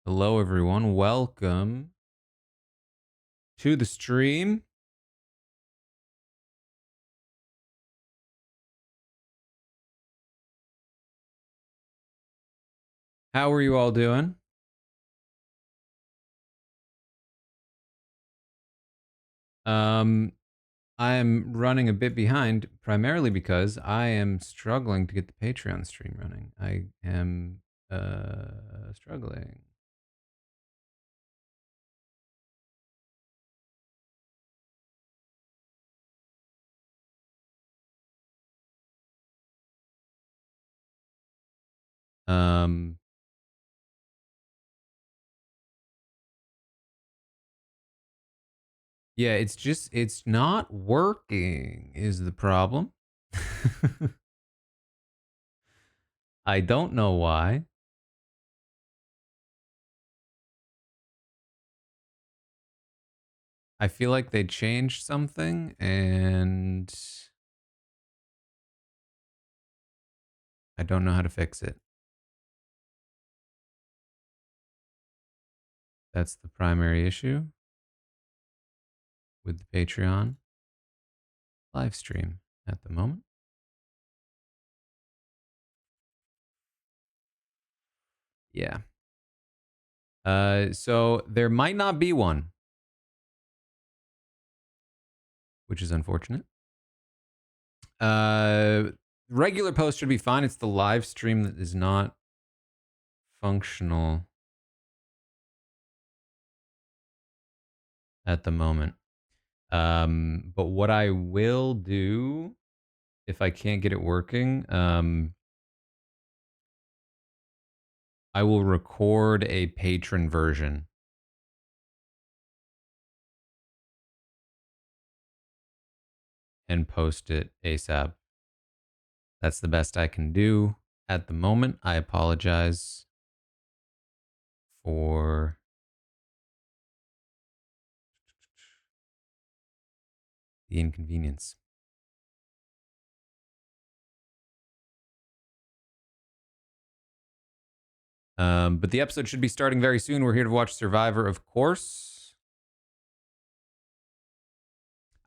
Hello, everyone. Welcome to the stream. How are you all doing? Um, I am running a bit behind, primarily because I am struggling to get the Patreon stream running. I am struggling. Um, yeah, it's not working is the problem. I don't know why. I feel like they changed something and I don't know how to fix it. That's the primary issue with the Patreon live stream at the moment. Yeah. So there might not be one, which is unfortunate. Regular post should be fine. It's the live stream that is not functional at the moment. But what I will do if I can't get it working, I will record a patron version and post it ASAP. That's the best I can do at the moment. I apologize for the inconvenience. But the episode should be starting very soon. We're here to watch Survivor, of course.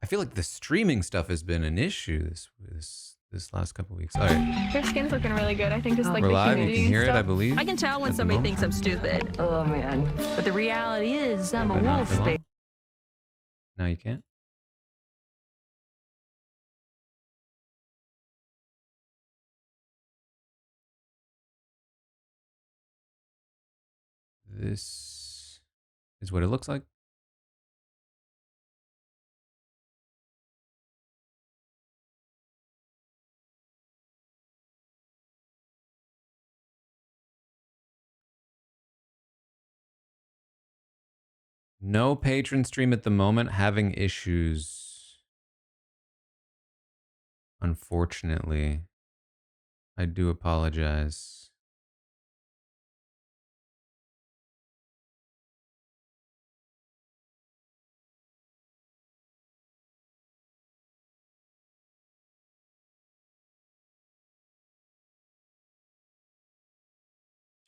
I feel like the streaming stuff has been an issue this last couple weeks. All right. Your skin's looking really good. I think just like We're the live. You humidity can hear and it, I stuff. believe. I can tell when at the somebody moment. thinks I'm stupid. Oh, man. But the reality is, I'm a But not wolf, for long. baby. No, you can't. This is what it looks like. No patron stream at the moment, having issues. Unfortunately, I do apologize.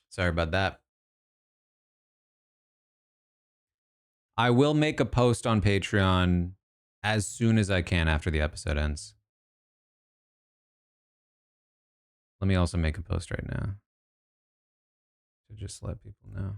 Sorry about that. I will make a post on Patreon as soon as I can after the episode ends. Let me also make a post right now to just let people know.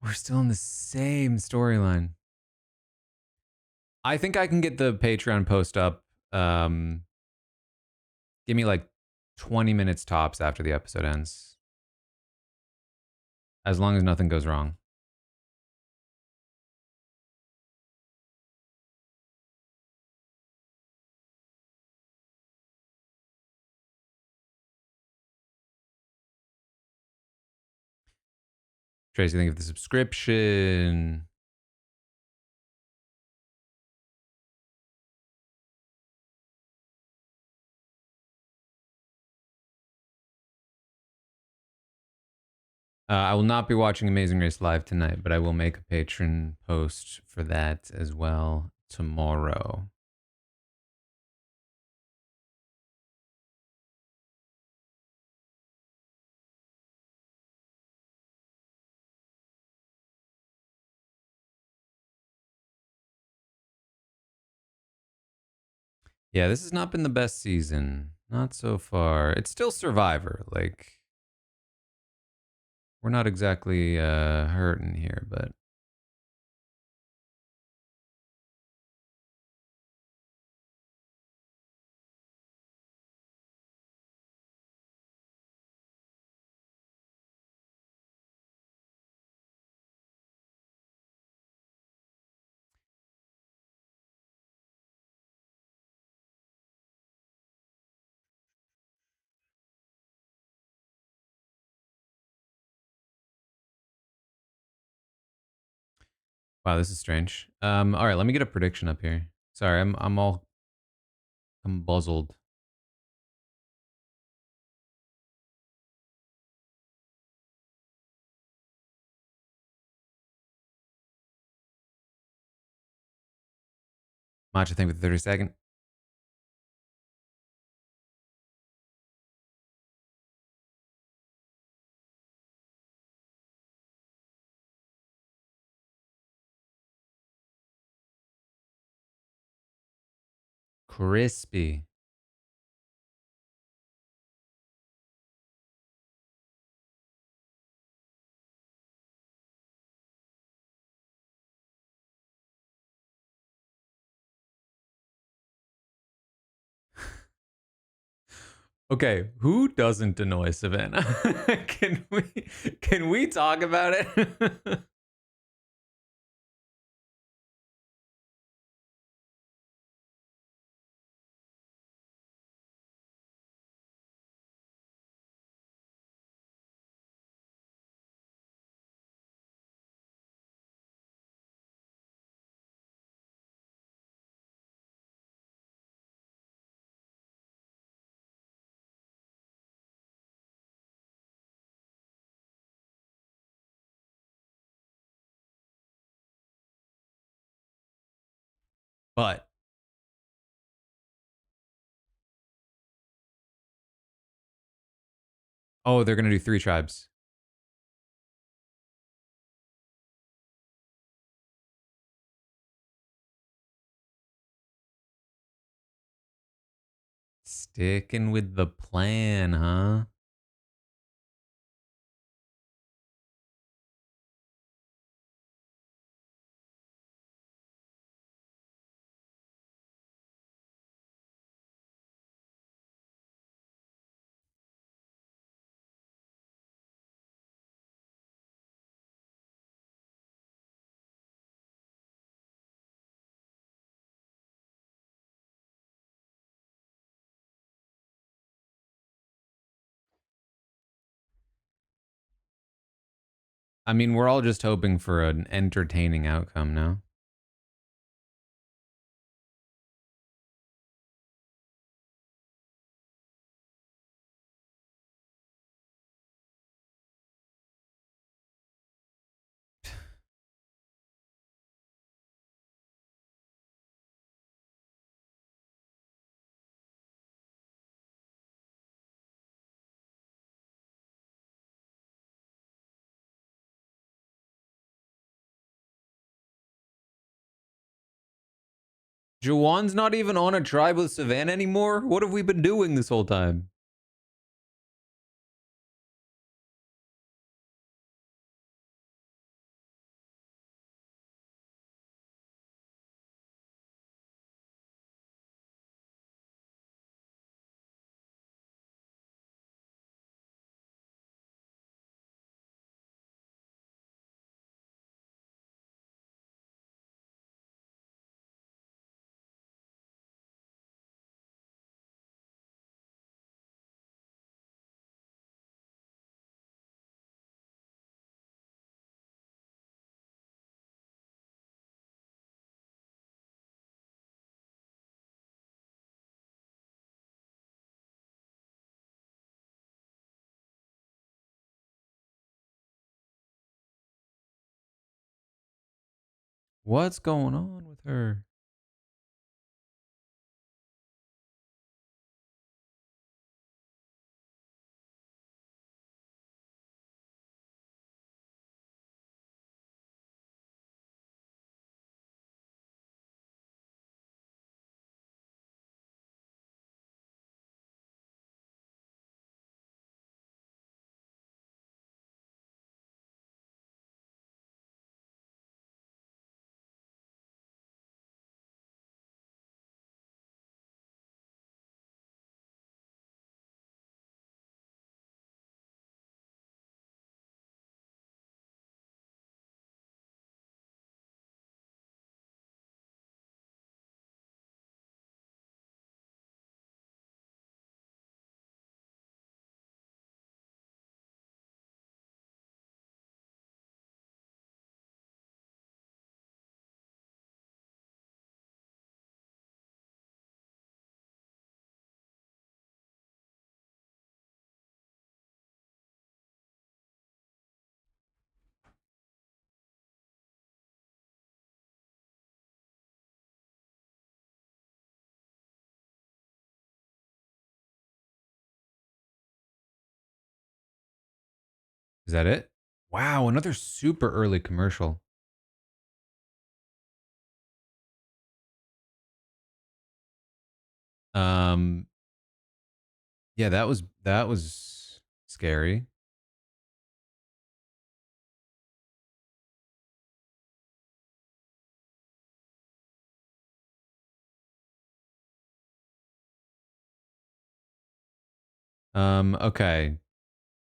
We're still in the same storyline. I think I can get the Patreon post up. Give me like 20 minutes tops after the episode ends. As long as nothing goes wrong. Tracy, think of the subscription. I will not be watching Amazing Race live tonight, but I will make a patron post for that as well tomorrow. Yeah, this has not been the best season. Not so far. It's still Survivor. Like, we're not exactly hurting here, but wow, this is strange. All right, let me get a prediction up here. Sorry, I'm all buzzled. Matcha, thank you for the 30-second. Crispy. Okay, who doesn't annoy Savannah? Can we talk about it? But oh, they're gonna do 3 tribes. Sticking with the plan, huh? I mean, we're all just hoping for an entertaining outcome now. Juwan's not even on a tribe with Savannah anymore? What have we been doing this whole time? What's going on with her? Is that it? Wow, another super early commercial. Um, yeah, that was scary. Okay.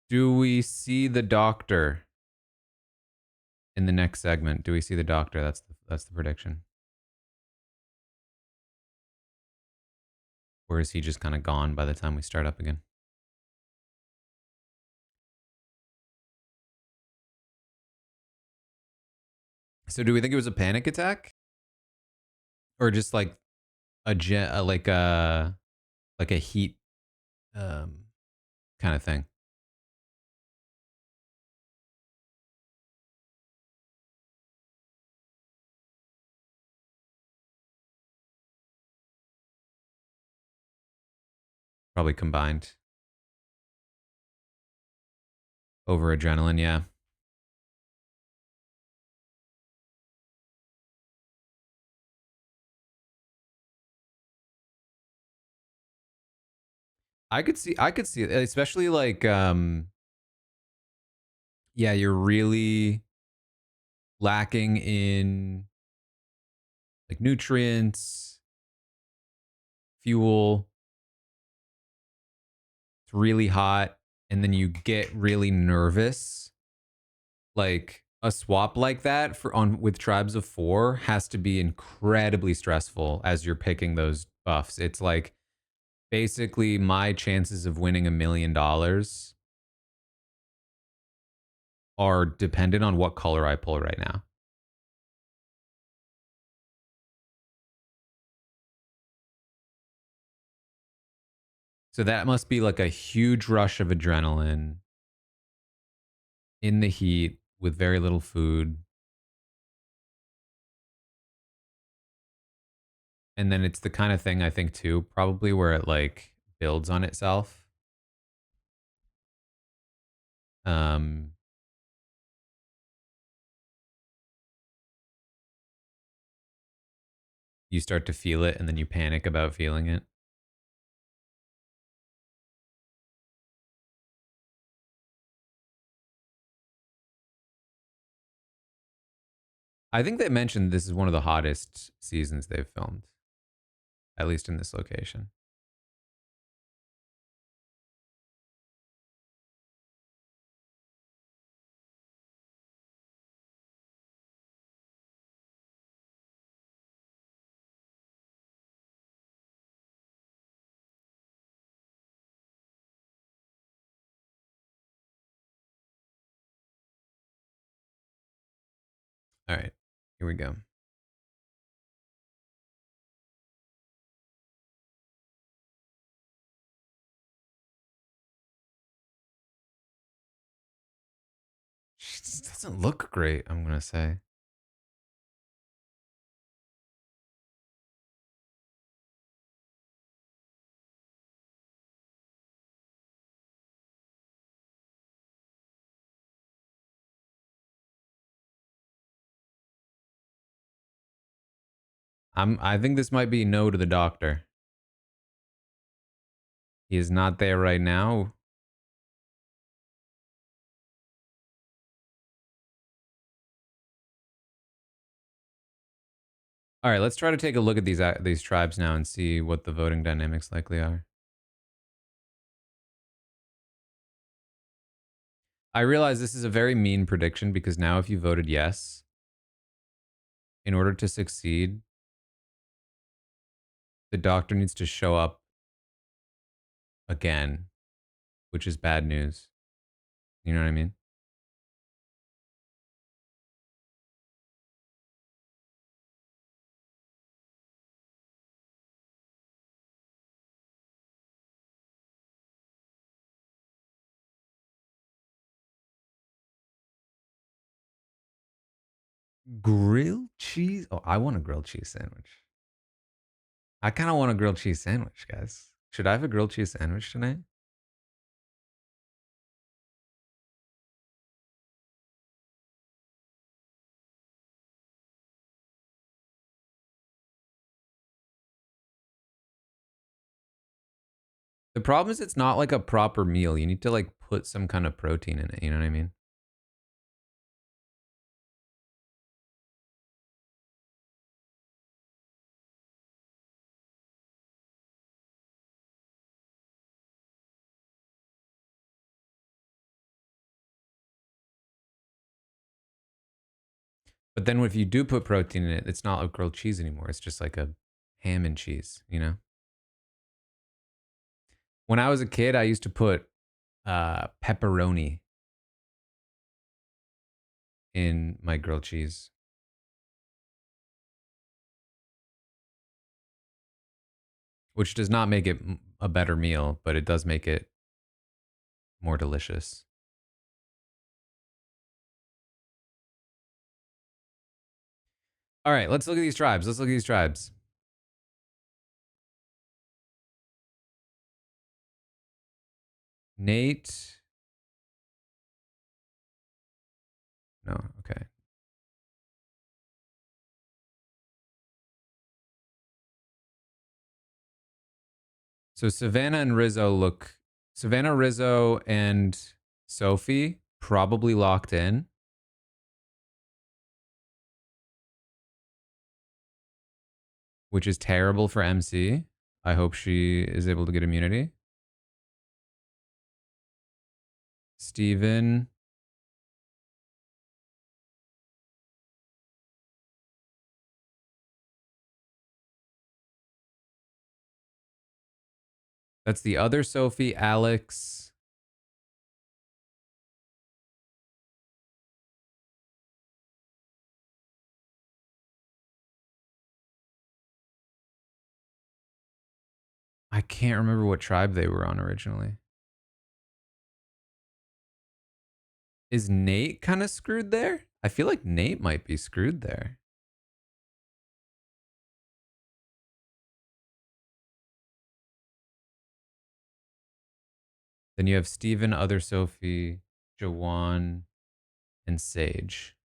Do we see the doctor in the next segment? Do we see the doctor? That's the prediction. Or is he just kind of gone by the time we start up again? So do we think it was a panic attack or just like like a heat um kind of thing? Probably combined over adrenaline, yeah. I could see it, especially like yeah, you're really lacking in like nutrients, fuel, it's really hot, and then you get really nervous. Like a swap like that for on with tribes of four has to be incredibly stressful as you're picking those buffs. It's like basically my chances of winning $1 million are dependent on what color I pull right now. So that must be like a huge rush of adrenaline in the heat with very little food. And then it's the kind of thing I think too, probably where it like builds on itself. Um, you start to feel it and then you panic about feeling it. I think they mentioned this is one of the hottest seasons they've filmed, at least in this location. All right, here we go. She just doesn't look great, I'm gonna say. I think this might be no to the doctor. He is not there right now. All right, let's try to take a look at these tribes now and see what the voting dynamics likely are. I realize this is a very mean prediction because now if you voted yes, in order to succeed, the doctor needs to show up again, which is bad news. You know what I mean? Grilled cheese? Oh, I want a grilled cheese sandwich. I kind of want a grilled cheese sandwich, guys. Should I have a grilled cheese sandwich tonight? The problem is it's not like a proper meal. You need to like put some kind of protein in it. You know what I mean? But then if you do put protein in it, it's not like grilled cheese anymore. It's just like a ham and cheese, you know? When I was a kid, I used to put pepperoni in my grilled cheese, which does not make it a better meal, but it does make it more delicious. All right, let's look at these tribes. Let's look at these tribes. Nate. No, okay. So Savannah, Rizzo, and Sophie probably locked in, which is terrible for MC. I hope she is able to get immunity. Steven. That's the other Sophie, Alex. I can't remember what tribe they were on originally. Is Nate kind of screwed there? I feel like Nate might be screwed there. Then you have Steven, other Sophie, Jawan, and Sage.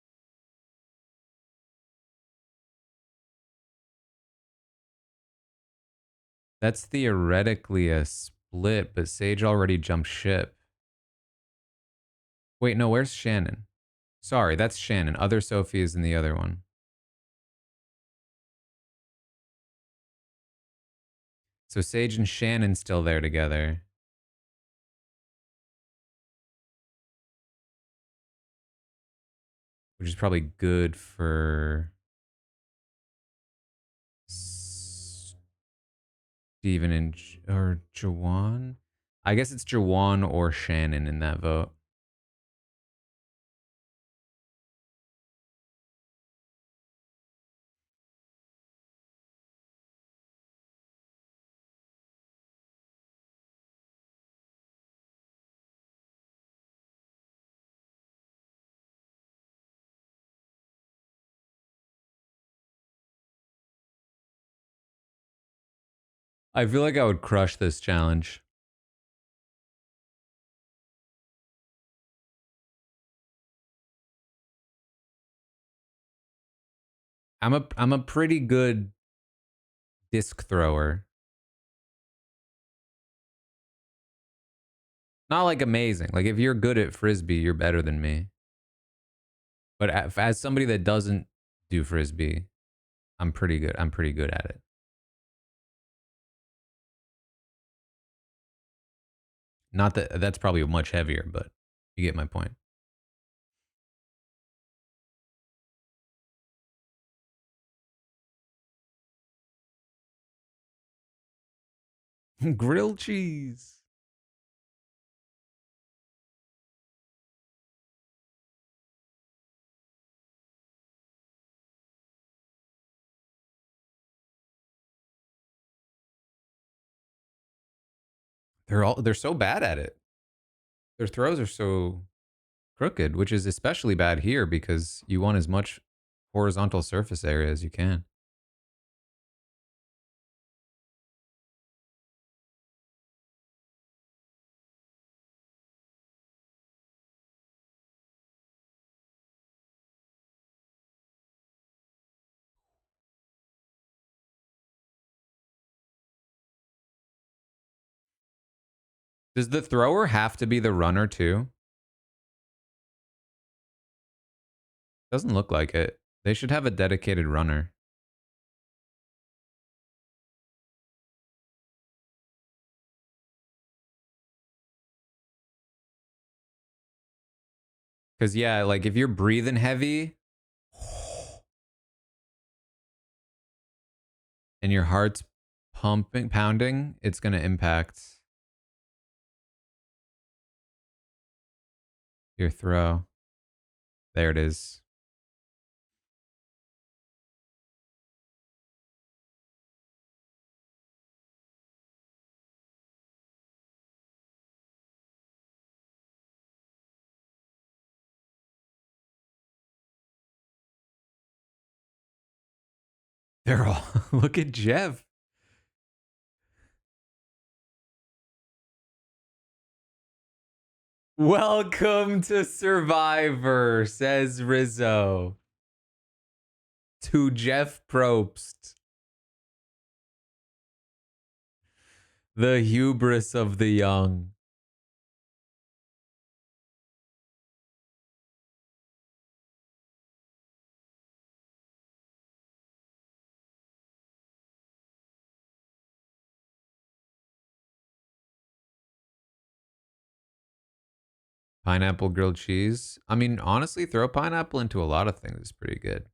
That's theoretically a split, but Sage already jumped ship. Wait, no, where's Shannon? Sorry, that's Shannon. Other Sophie is in the other one. So Sage and Shannon still there together. Which is probably good for Steven and or Jawan. I guess it's Jawan or Shannon in that vote. I feel like I would crush this challenge. I'm a pretty good disc thrower. Not like amazing. Like if you're good at frisbee, you're better than me. But as somebody that doesn't do frisbee, I'm pretty good. I'm pretty good at it. Not that that's probably much heavier, but you get my point. Grilled cheese. They're so bad at it. Their throws are so crooked, which is especially bad here because you want as much horizontal surface area as you can. Does the thrower have to be the runner too? Doesn't look like it. They should have a dedicated runner. Because, yeah, like if you're breathing heavy and your heart's pounding, it's going to impact your throw. There it is. They're all. Look at Jeff. Welcome to Survivor, says Rizzo. To Jeff Probst. The hubris of the young. Pineapple grilled cheese. I mean, honestly, throw pineapple into a lot of things is pretty good.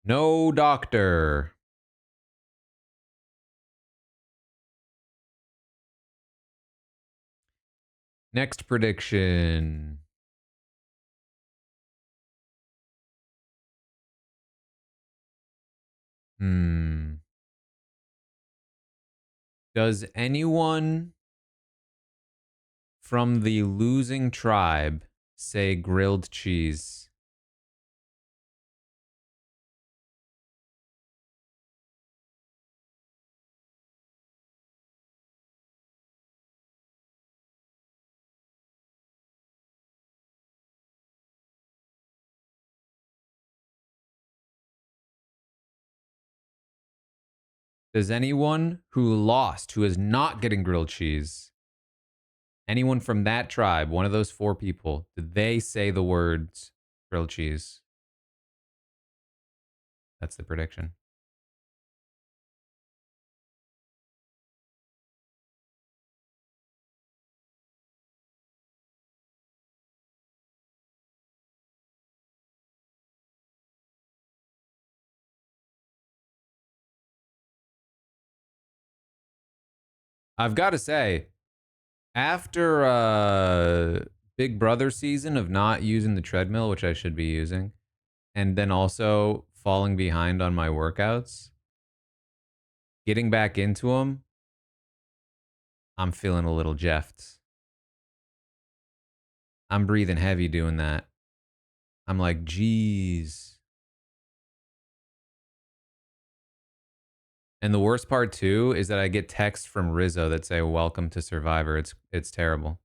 No doctor. Next prediction. Does anyone from the losing tribe say grilled cheese? Does anyone who lost, who is not getting grilled cheese, anyone from that tribe, one of those four people, did they say the words grilled cheese? That's the prediction. I've got to say, after Big Brother season of not using the treadmill, which I should be using, and then also falling behind on my workouts, getting back into them, I'm feeling a little jeffed. I'm breathing heavy doing that. I'm like, geez. And the worst part too is that I get texts from Rizzo that say "Welcome to Survivor." It's terrible.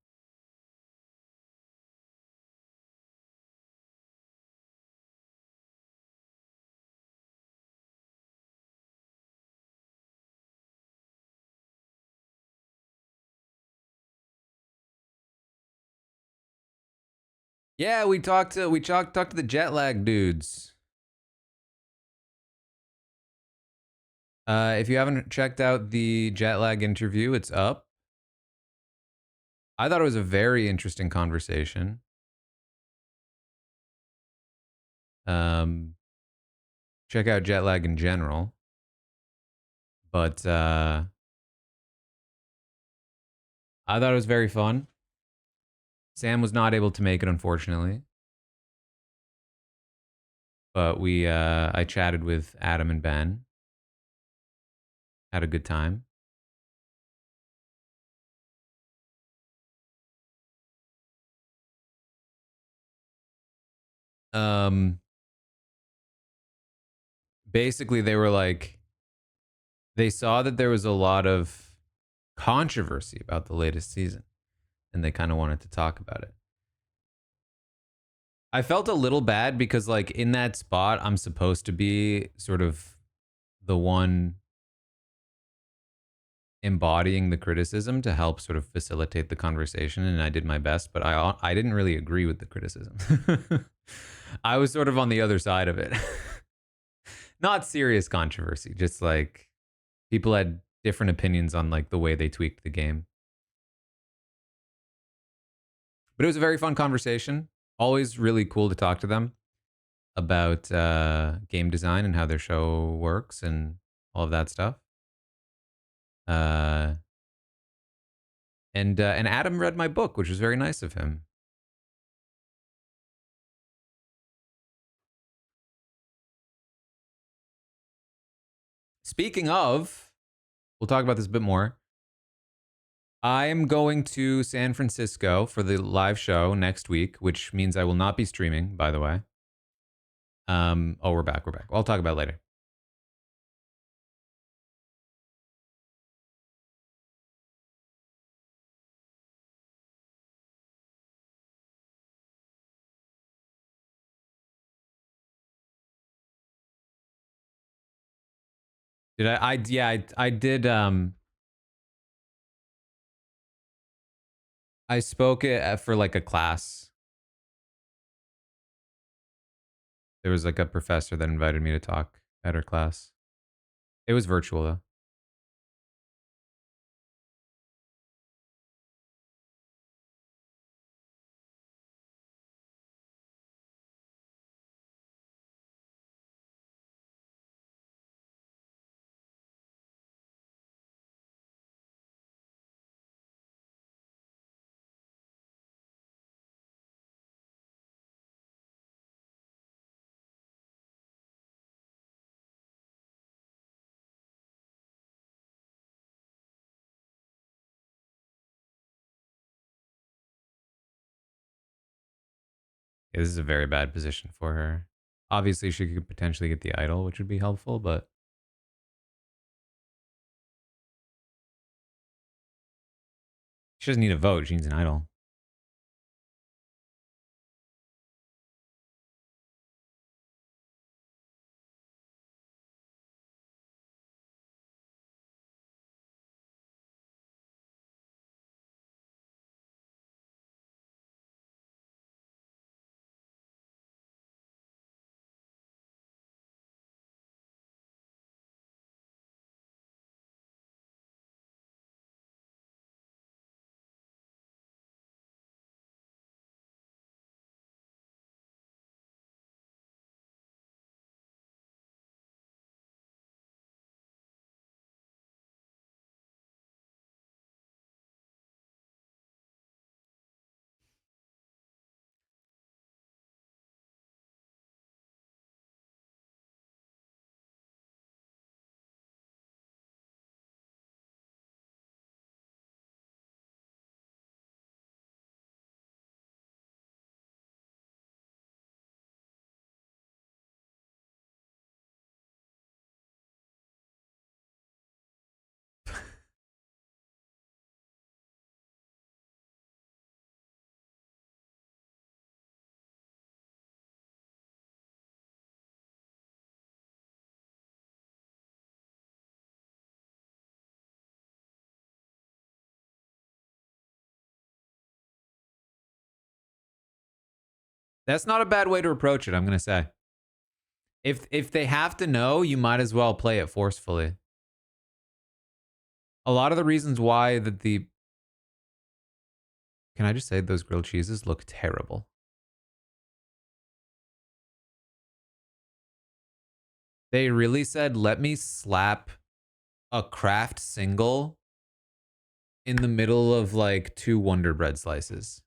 Yeah, we talked to the jet lag dudes. If you haven't checked out the jet lag interview, it's up. I thought it was a very interesting conversation. Um, check out jet lag in general, but I thought it was very fun. Sam was not able to make it, unfortunately, but I chatted with Adam and Ben, had a good time. Um, basically, they were like, they saw that there was a lot of controversy about the latest season, and they kind of wanted to talk about it. I felt a little bad because, like, in that spot, I'm supposed to be sort of the one embodying the criticism to help sort of facilitate the conversation, and I did my best, but I didn't really agree with the criticism. I was sort of on the other side of it. Not serious controversy, just like people had different opinions on like the way they tweaked the game. But it was a very fun conversation. Always really cool to talk to them about game design and how their show works and all of that stuff. Uh, and Adam read my book, which was very nice of him. Speaking of, we'll talk about this a bit more. I am going to San Francisco for the live show next week, which means I will not be streaming, by the way. Oh, we're back. We're back. I'll talk about it later. Did I did. I spoke it for like a class. There was like a professor that invited me to talk at her class. It was virtual though. Yeah, this is a very bad position for her. Obviously, she could potentially get the idol, which would be helpful, but she doesn't need a vote. She needs an idol. That's not a bad way to approach it, I'm gonna say. If they have to know, you might as well play it forcefully. A lot of the reasons why that the can I just say those grilled cheeses look terrible? They really said, let me slap a Kraft single in the middle of like 2 Wonder Bread slices.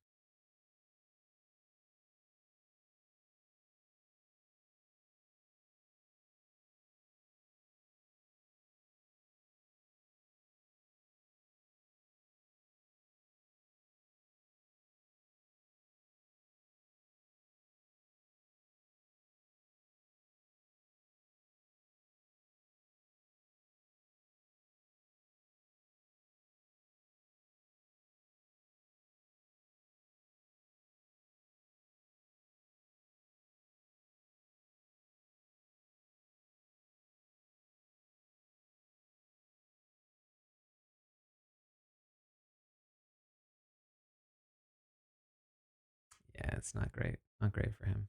Yeah, it's not great. Not great for him.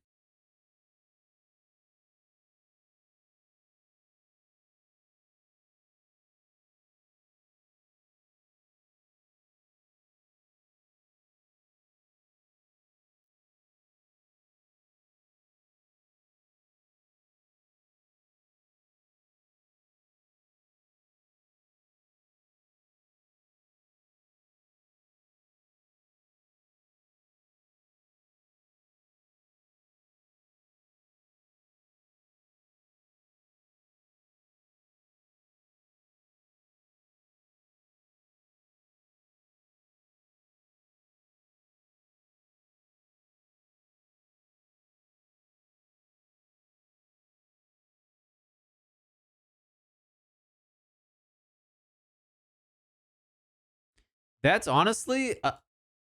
That's honestly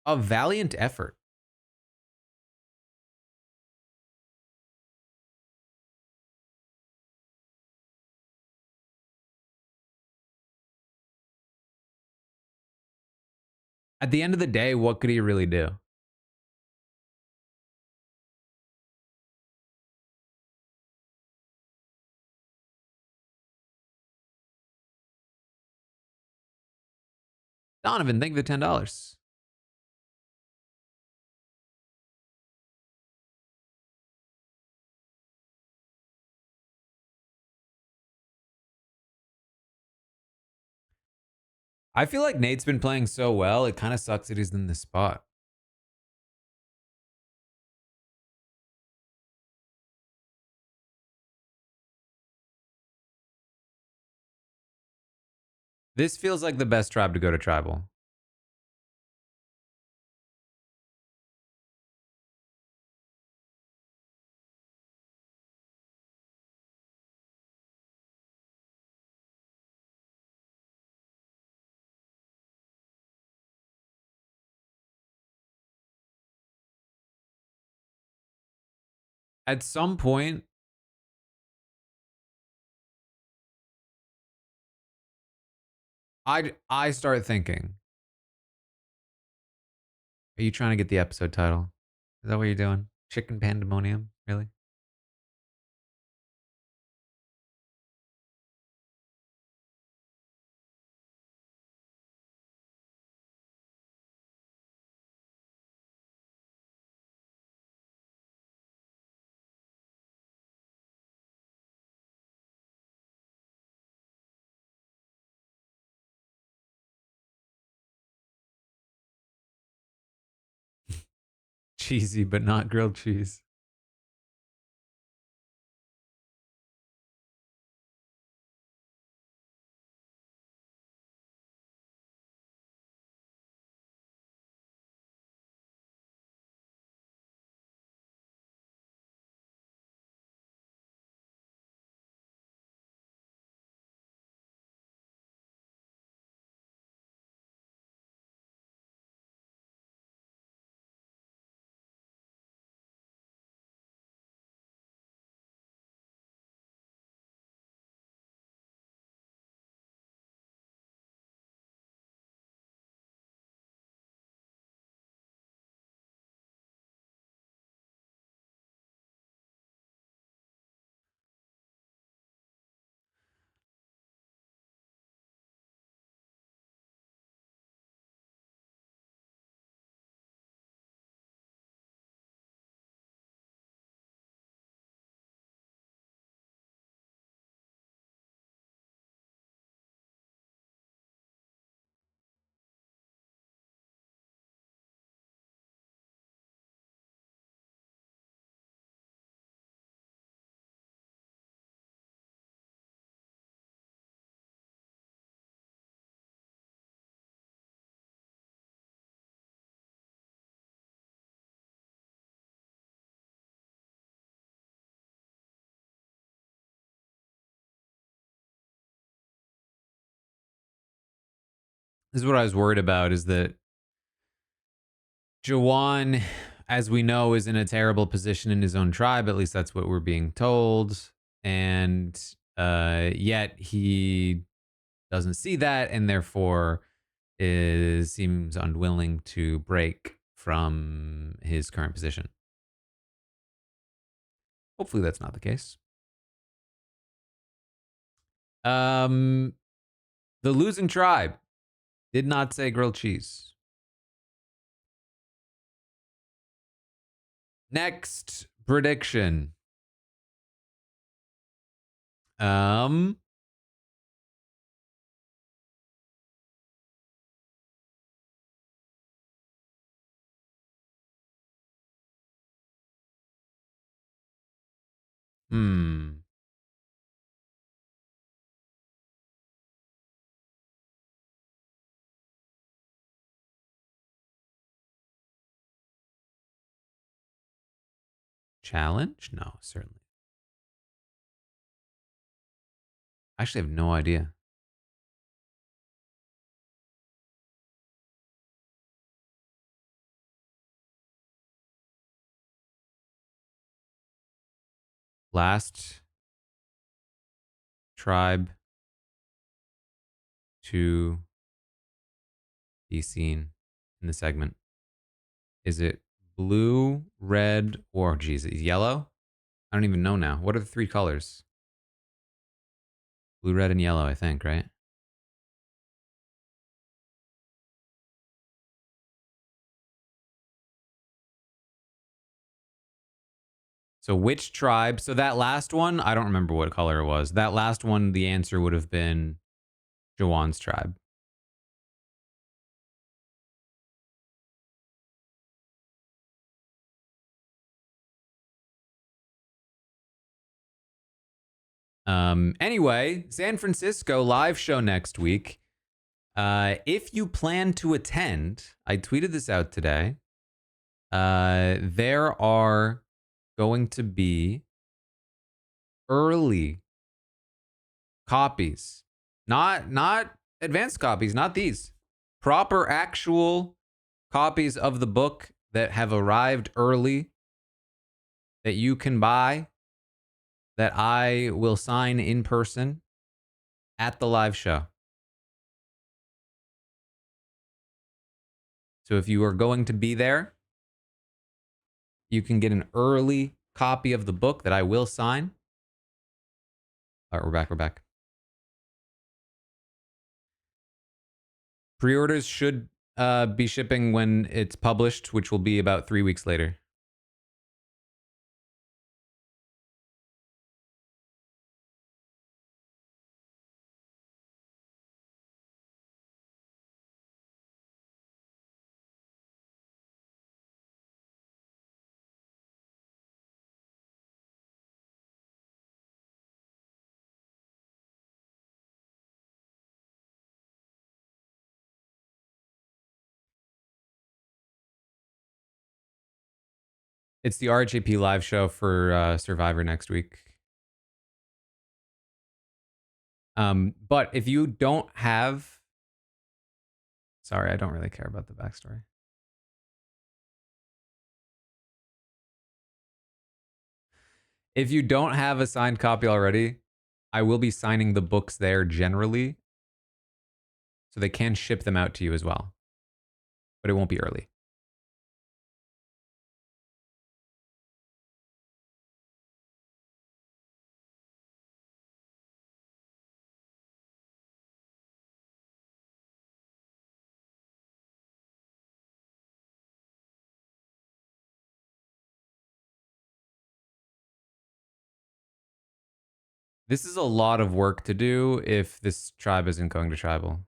a valiant effort. At the end of the day, what could he really do? Donovan, thank you for the $10. I feel like Nate's been playing so well, it kind of sucks that he's in this spot. This feels like the best tribe to go to tribal. At some point, I start thinking, are you trying to get the episode title? Is that what you're doing? Chicken Pandemonium? Really? Cheesy, but not grilled cheese. This is what I was worried about, is that Jawan, as we know, is in a terrible position in his own tribe. At least that's what we're being told. And yet he doesn't see that, and therefore seems unwilling to break from his current position. Hopefully that's not the case. The losing tribe did not say grilled cheese. Next prediction. Um, hmm. Challenge? No, certainly. I actually have no idea. Last tribe to be seen in the segment. Is it blue, red, or geez, yellow? I don't even know now. What are the three colors? Blue, red, and yellow, I think, right? So which tribe? So that last one, I don't remember what color it was. That last one, the answer would have been Jawan's tribe. Anyway, San Francisco live show next week. If you plan to attend, I tweeted this out today. There are going to be early copies, not advanced copies, not these. Proper actual copies of the book that have arrived early that you can buy, that I will sign in person at the live show. So if you are going to be there, you can get an early copy of the book that I will sign. All right, we're back. Pre-orders should be shipping when it's published, which will be about 3 weeks later. It's the RHAP live show for Survivor next week. But if you don't have... Sorry, I don't really care about the backstory. If you don't have a signed copy already, I will be signing the books there generally, so they can ship them out to you as well. But it won't be early. This is a lot of work to do if this tribe isn't going to tribal.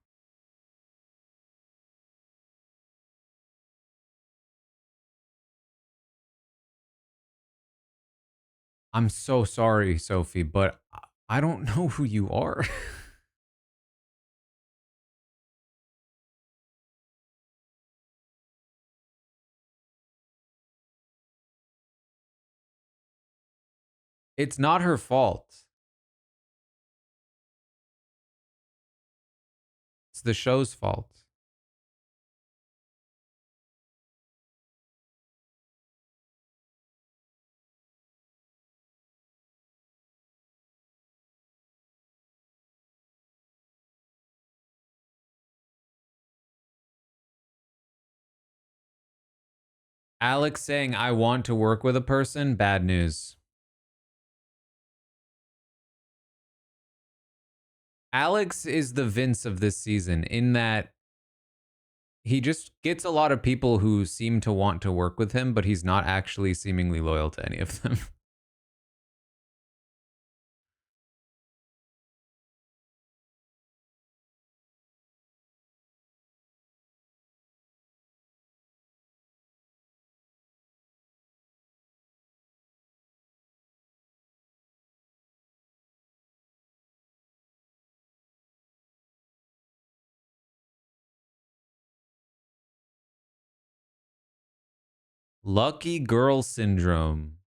I'm so sorry, Sophie, but I don't know who you are. It's not her fault. It's the show's fault. Alex saying, I want to work with a person, bad news. Alex is the Vince of this season in that he just gets a lot of people who seem to want to work with him, but he's not actually seemingly loyal to any of them. Lucky girl syndrome.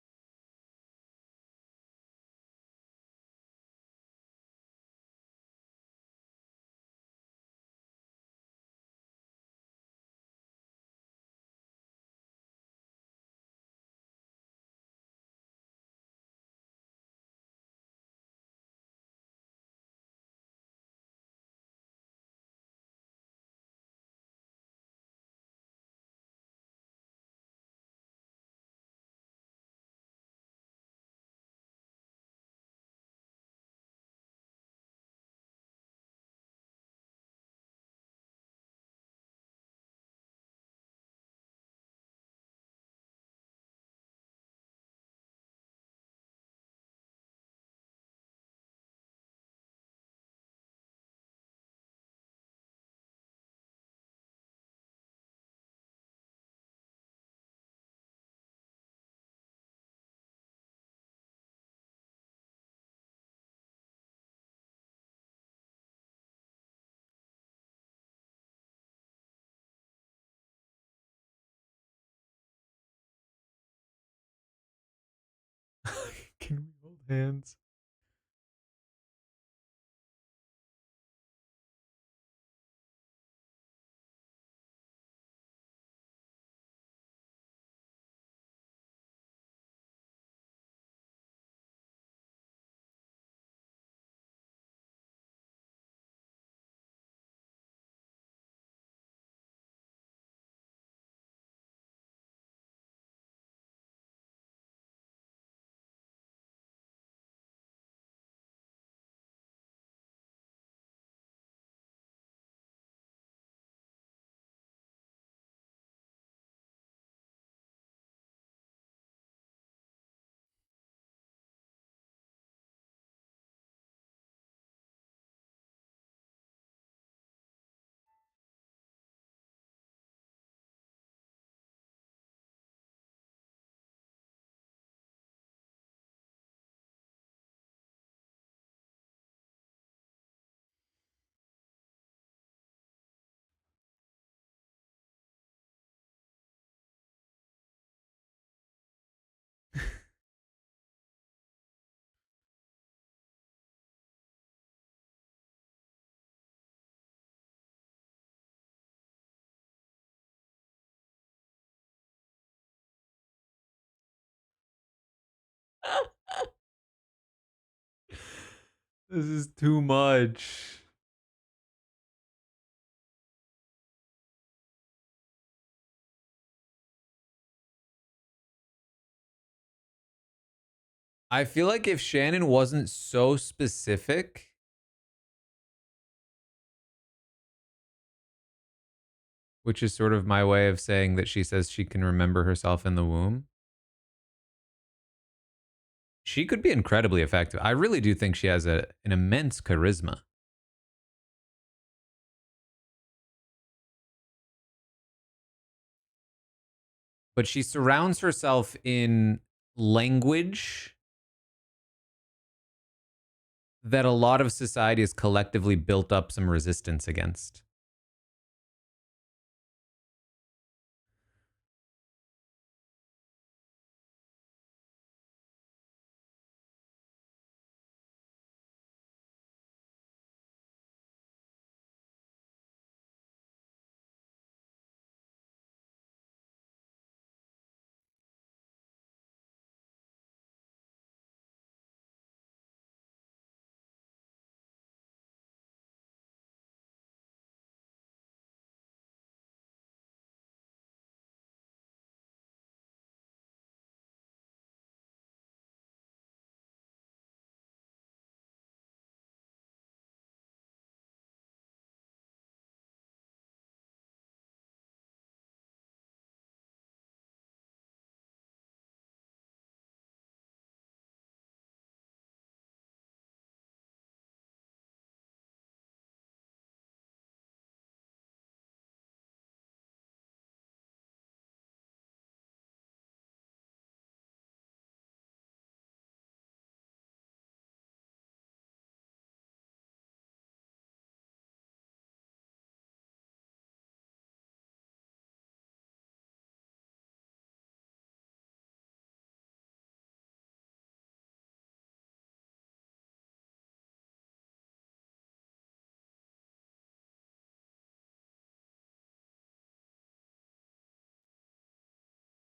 Can we hold hands? This is too much. I feel like if Shannon wasn't so specific, which is sort of my way of saying that she says she can remember herself in the womb, she could be incredibly effective. I really do think she has an immense charisma. But she surrounds herself in language that a lot of society has collectively built up some resistance against.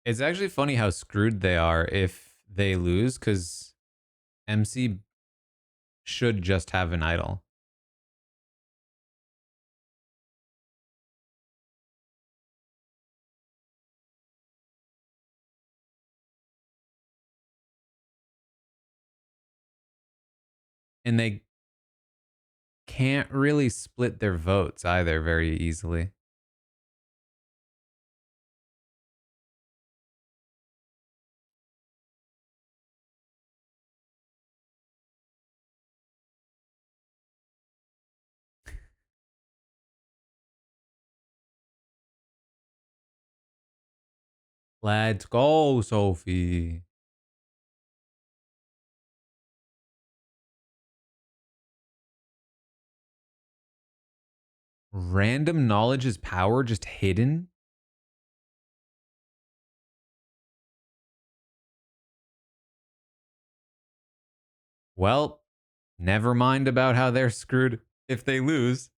It's actually funny how screwed they are if they lose, because MC should just have an idol. And they can't really split their votes either very easily. Let's go, Sophie. Random knowledge is power, just hidden? Well, never mind about how they're screwed if they lose.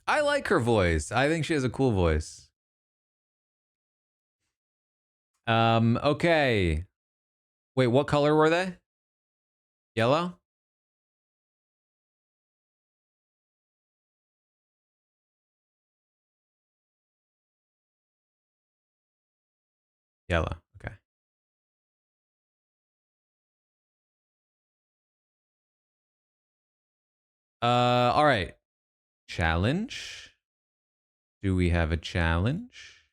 I like her voice. I think she has a cool voice. Okay. Wait, what color were they? Yellow? Yellow. Okay. All right. Challenge. Do we have a challenge?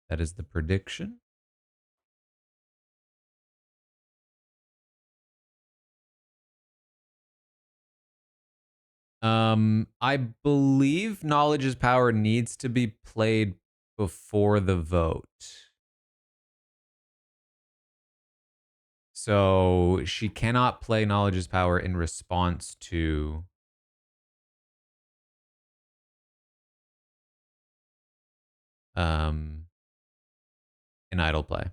That is the prediction. I believe knowledge is power needs to be played before the vote. So she cannot play knowledge is power in response to an idle play.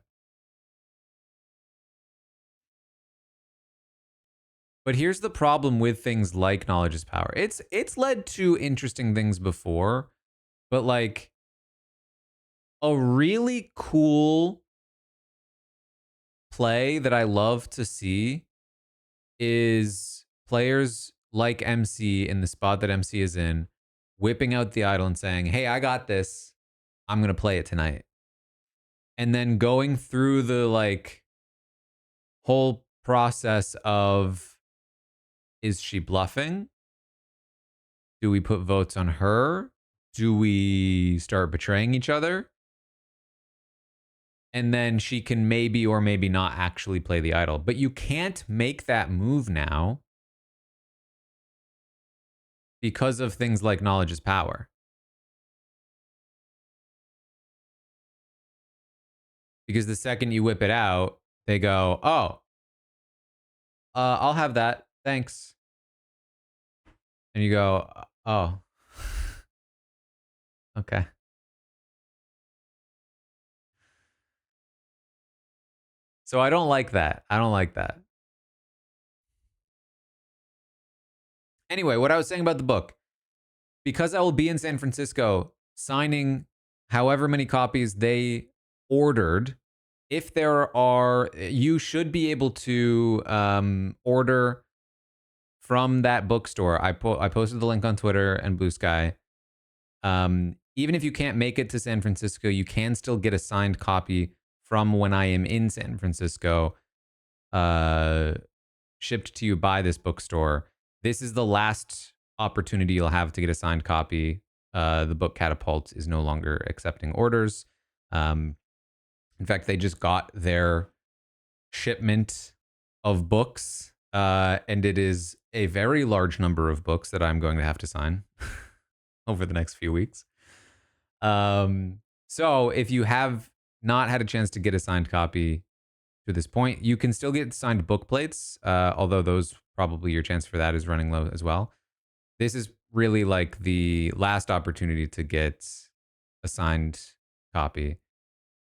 But here's the problem with things like knowledge is power. It's led to interesting things before, but like a really cool play that I love to see is players like MC in the spot that MC is in, whipping out the idol and saying, "Hey, I got this. I'm going to play it tonight." And then going through the like whole process of, is she bluffing? Do we put votes on her? Do we start betraying each other? And then she can maybe or maybe not actually play the idol. But you can't make that move now because of things like knowledge is power. Because the second you whip it out, they go, "Oh, I'll have that. Thanks." And you go, "Oh, okay." So I don't like that. I don't like that. Anyway, what I was saying about the book, because I will be in San Francisco signing however many copies they ordered. If there are, you should be able to order from that bookstore. I posted the link on Twitter and Blue Sky. Even if you can't make it to San Francisco, you can still get a signed copy from when I am in San Francisco, shipped to you by this bookstore. This is the last opportunity you'll have to get a signed copy. The book Catapult is no longer accepting orders. In fact, they just got their shipment of books, and it is a very large number of books that I'm going to have to sign over the next few weeks. So if you have not had a chance to get a signed copy, to this point. You can still get signed book plates, although those probably your chance for that is running low as well. This is really like the last opportunity to get a signed copy.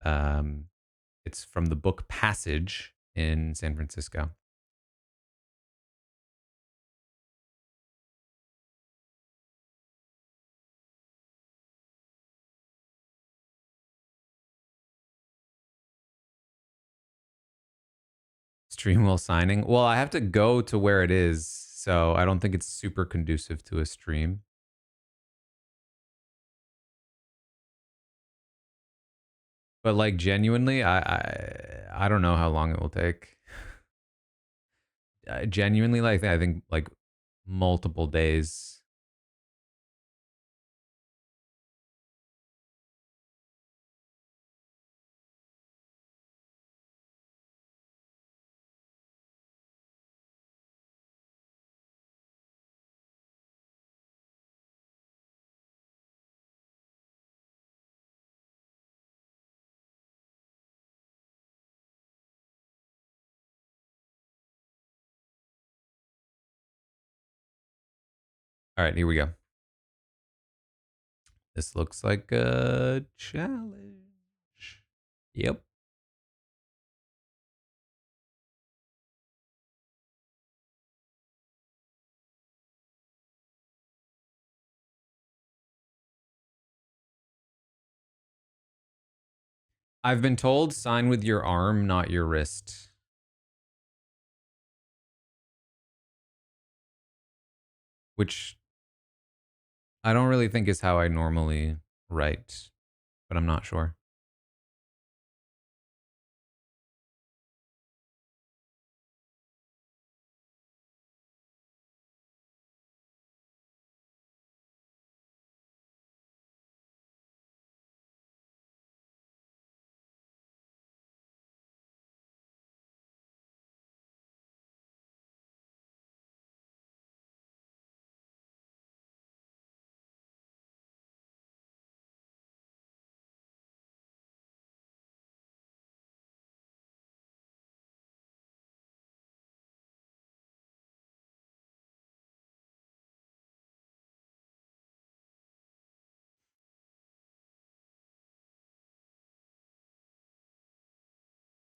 Um, it's from the book Passage in San Francisco. Stream while signing. Well, I have to go to where it is, so I don't think it's super conducive to a stream. But like genuinely, I don't know how long it will take. Genuinely, like I think like multiple days. All right, here we go. This looks like a challenge. Yep. I've been told sign with your arm, not your wrist. Which I don't really think is how I normally write, but I'm not sure.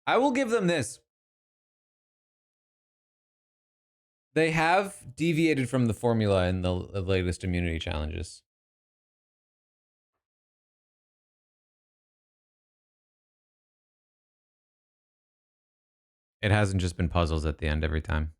I will give them this. They have deviated from the formula in the latest immunity challenges. It hasn't just been puzzles at the end every time.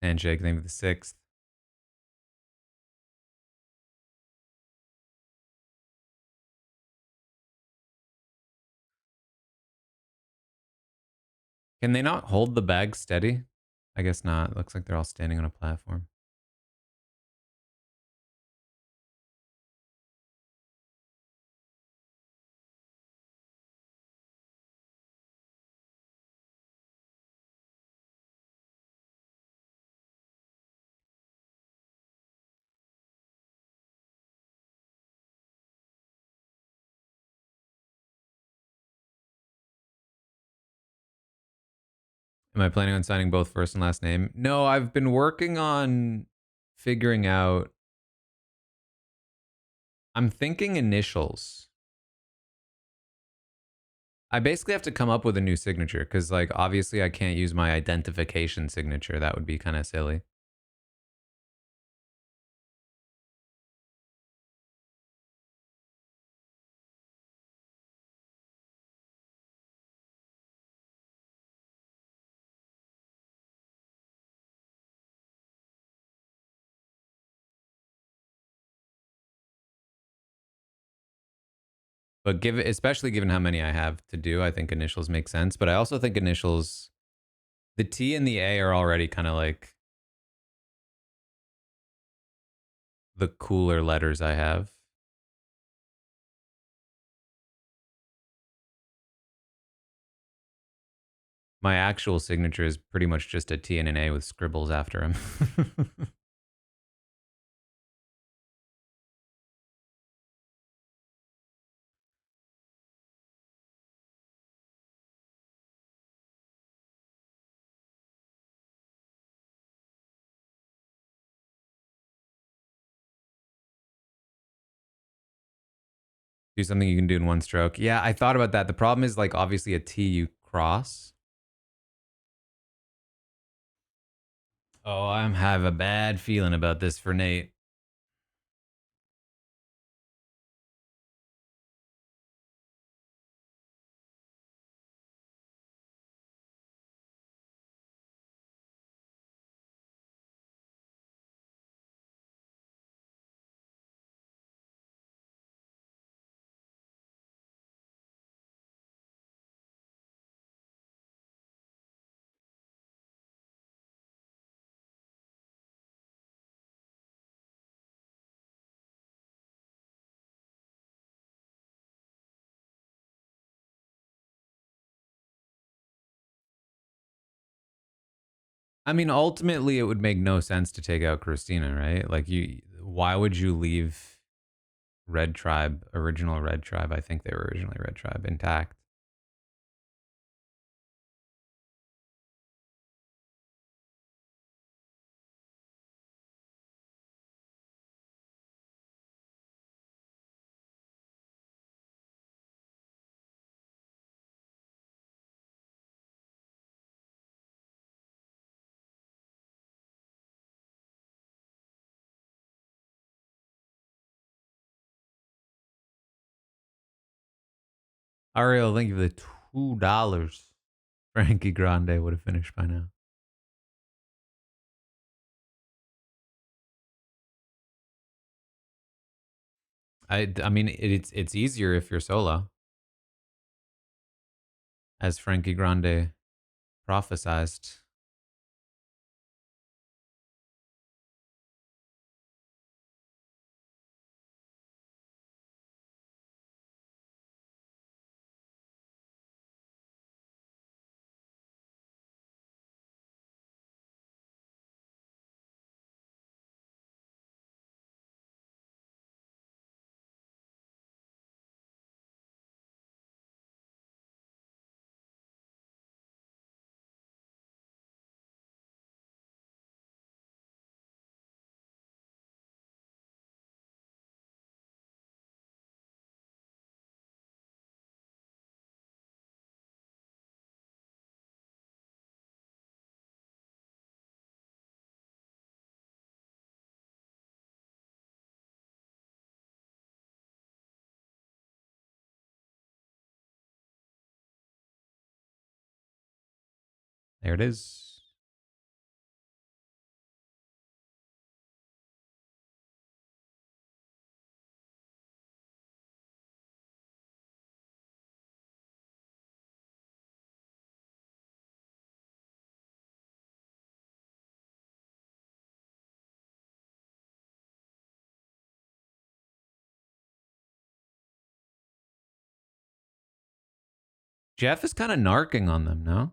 Handshake, name of the sixth. Can they not hold the bag steady? I guess not. It looks like they're all standing on a platform. Am I planning on signing both first and last name? No, I've been working on figuring out. I'm thinking initials. I basically have to come up with a new signature because, like, obviously I can't use my identification signature. That would be kind of silly. But especially given how many I have to do, I think initials make sense. But I also think initials, the T and the A are already kind of like the cooler letters I have. My actual signature is pretty much just a T and an A with scribbles after them. Do something you can do in one stroke. Yeah, I thought about that. The problem is, like, obviously a T you cross. Oh, I have a bad feeling about this for Nate. I mean, ultimately, it would make no sense to take out Christina, right? Like, why would you leave Red Tribe, original Red Tribe? I think they were originally Red Tribe, intact. Ariel, thank you for the $2. Frankie Grande would have finished by now. I mean, it's easier if you're solo, as Frankie Grande prophesized. There it is. Jeff is kind of narking on them, no?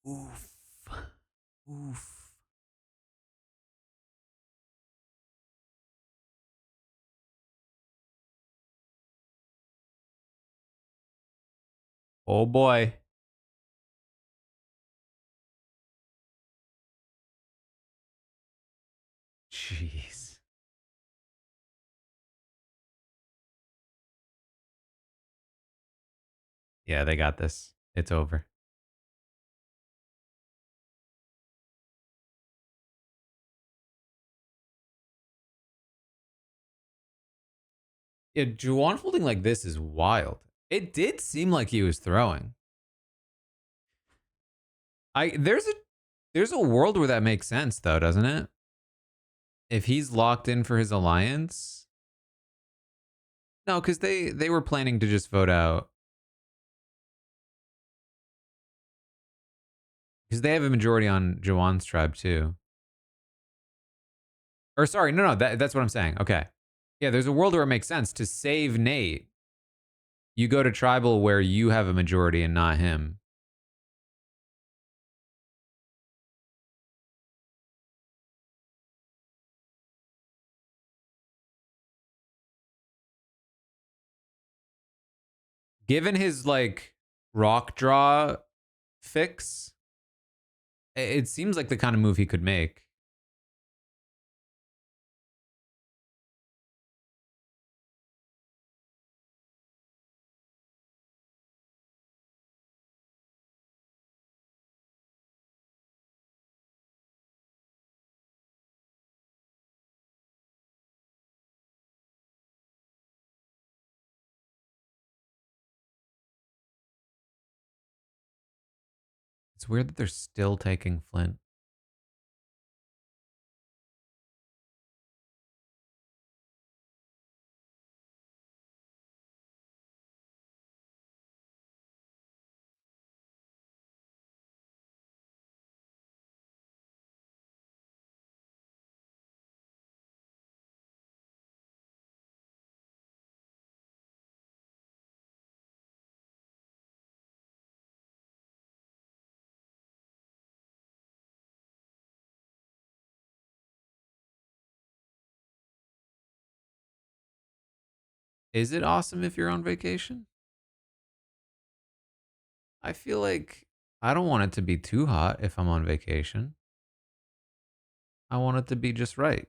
Oof. Oof. Oh boy. Jeez. Yeah, they got this. It's over. Yeah, Juwan holding like this is wild. It did seem like he was throwing. There's a world where that makes sense though, doesn't it? If he's locked in for his alliance. No, because they were planning to just vote out. Because they have a majority on Juwan's tribe too. Or sorry, no, that's what I'm saying. Okay. Yeah, there's a world where it makes sense to save Nate. You go to tribal where you have a majority and not him. Given his like rock draw fix, it seems like the kind of move he could make. It's weird that they're still taking Flint. Is it awesome if you're on vacation? I feel like I don't want it to be too hot if I'm on vacation. I want it to be just right.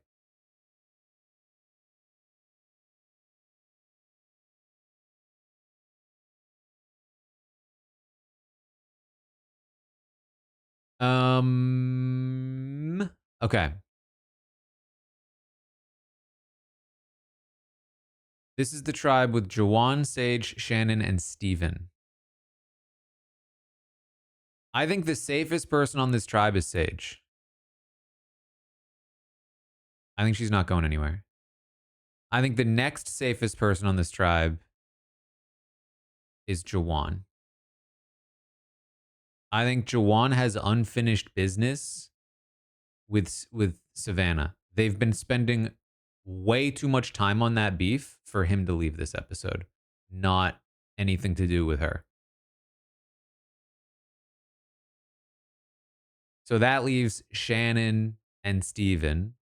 Okay. This is the tribe with Jawan, Sage, Shannon, and Steven. I think the safest person on this tribe is Sage. I think she's not going anywhere. I think the next safest person on this tribe is Jawan. I think Jawan has unfinished business with Savannah. They've been spending way too much time on that beef for him to leave this episode. Not anything to do with her. So that leaves Shannon and Steven.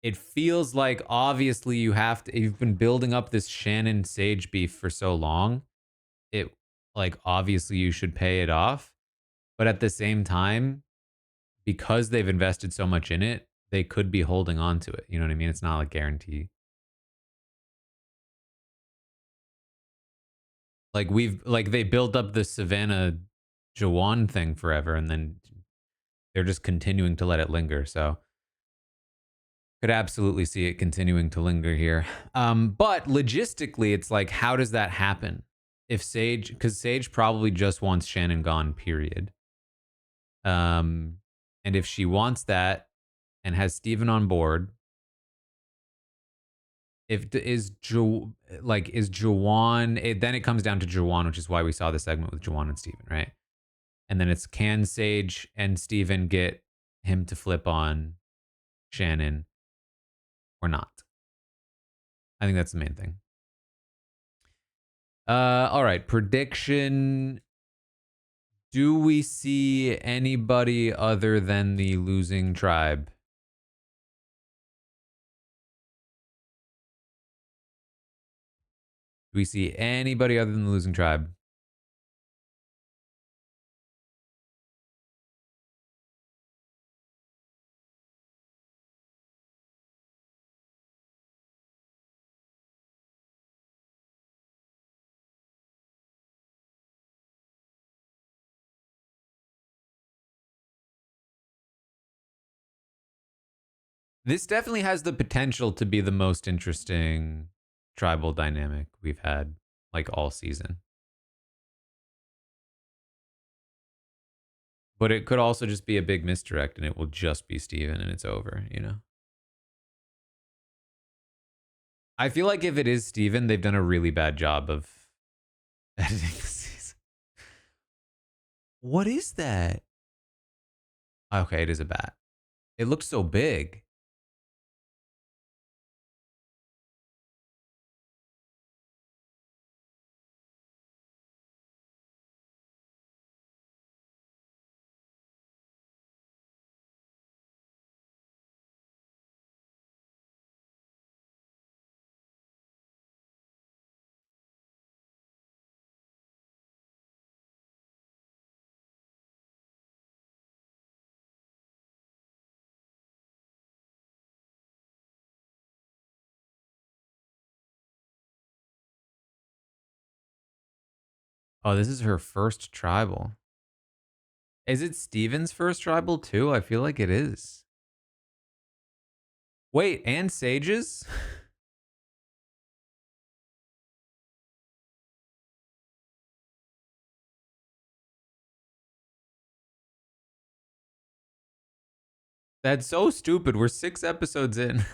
It feels like obviously you've been building up this Shannon Sage beef for so long. It like obviously you should pay it off. But at the same time, because they've invested so much in it, they could be holding on to it. You know what I mean? It's not a guarantee. Like they built up the Savannah Jawan thing forever and then they're just continuing to let it linger. So could absolutely see it continuing to linger here. But logistically, it's like, how does that happen? If Sage, because Sage probably just wants Shannon gone, period. Um, and if she wants that and has Steven on board, if is Jo is Jawan, then it comes down to Jawan, which is why we saw the segment with Jawan and Steven, right? And then it's can Sage and Steven get him to flip on Shannon or not? I think that's the main thing. All right. Prediction Do we see anybody other than the losing tribe? Do we see anybody other than the losing tribe? This definitely has the potential to be the most interesting tribal dynamic we've had like all season. But it could also just be a big misdirect and it will just be Steven and it's over, you know? I feel like if it is Steven, they've done a really bad job of editing the season. What is that? Okay, it is a bat. It looks so big. Oh, this is her first tribal. Is it Steven's first tribal too? I feel like it is. Wait, and Sage's? That's so stupid. We're 6 episodes in.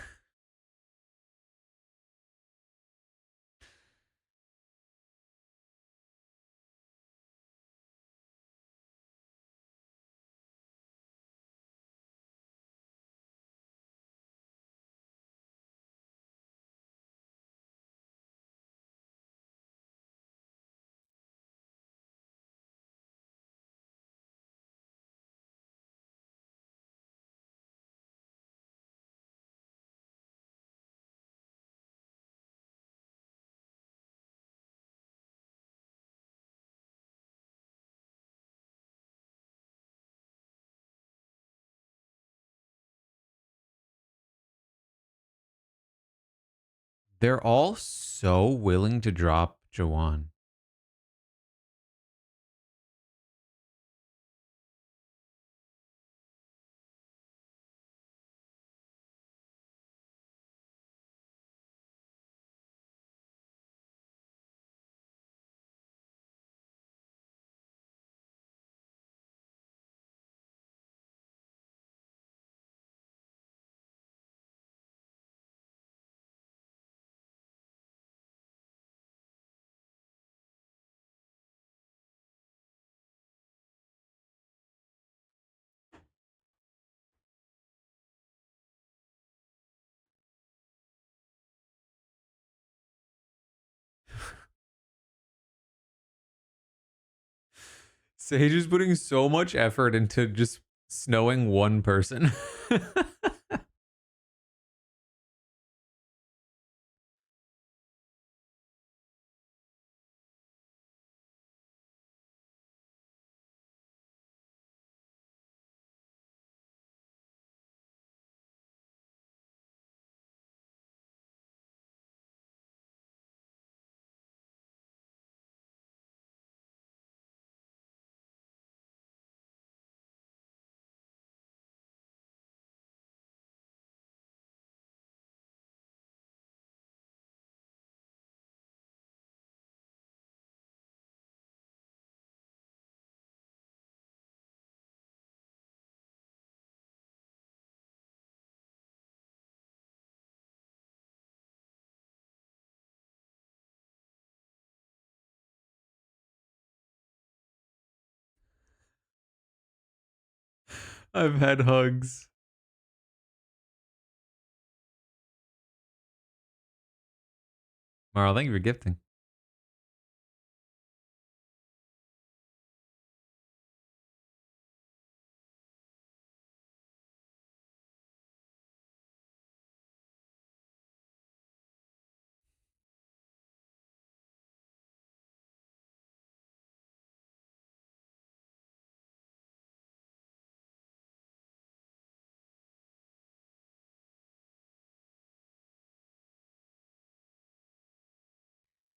They're all so willing to drop Jawan. Sage is putting so much effort into just snowing one person. I've had hugs. Marl, thank you for gifting.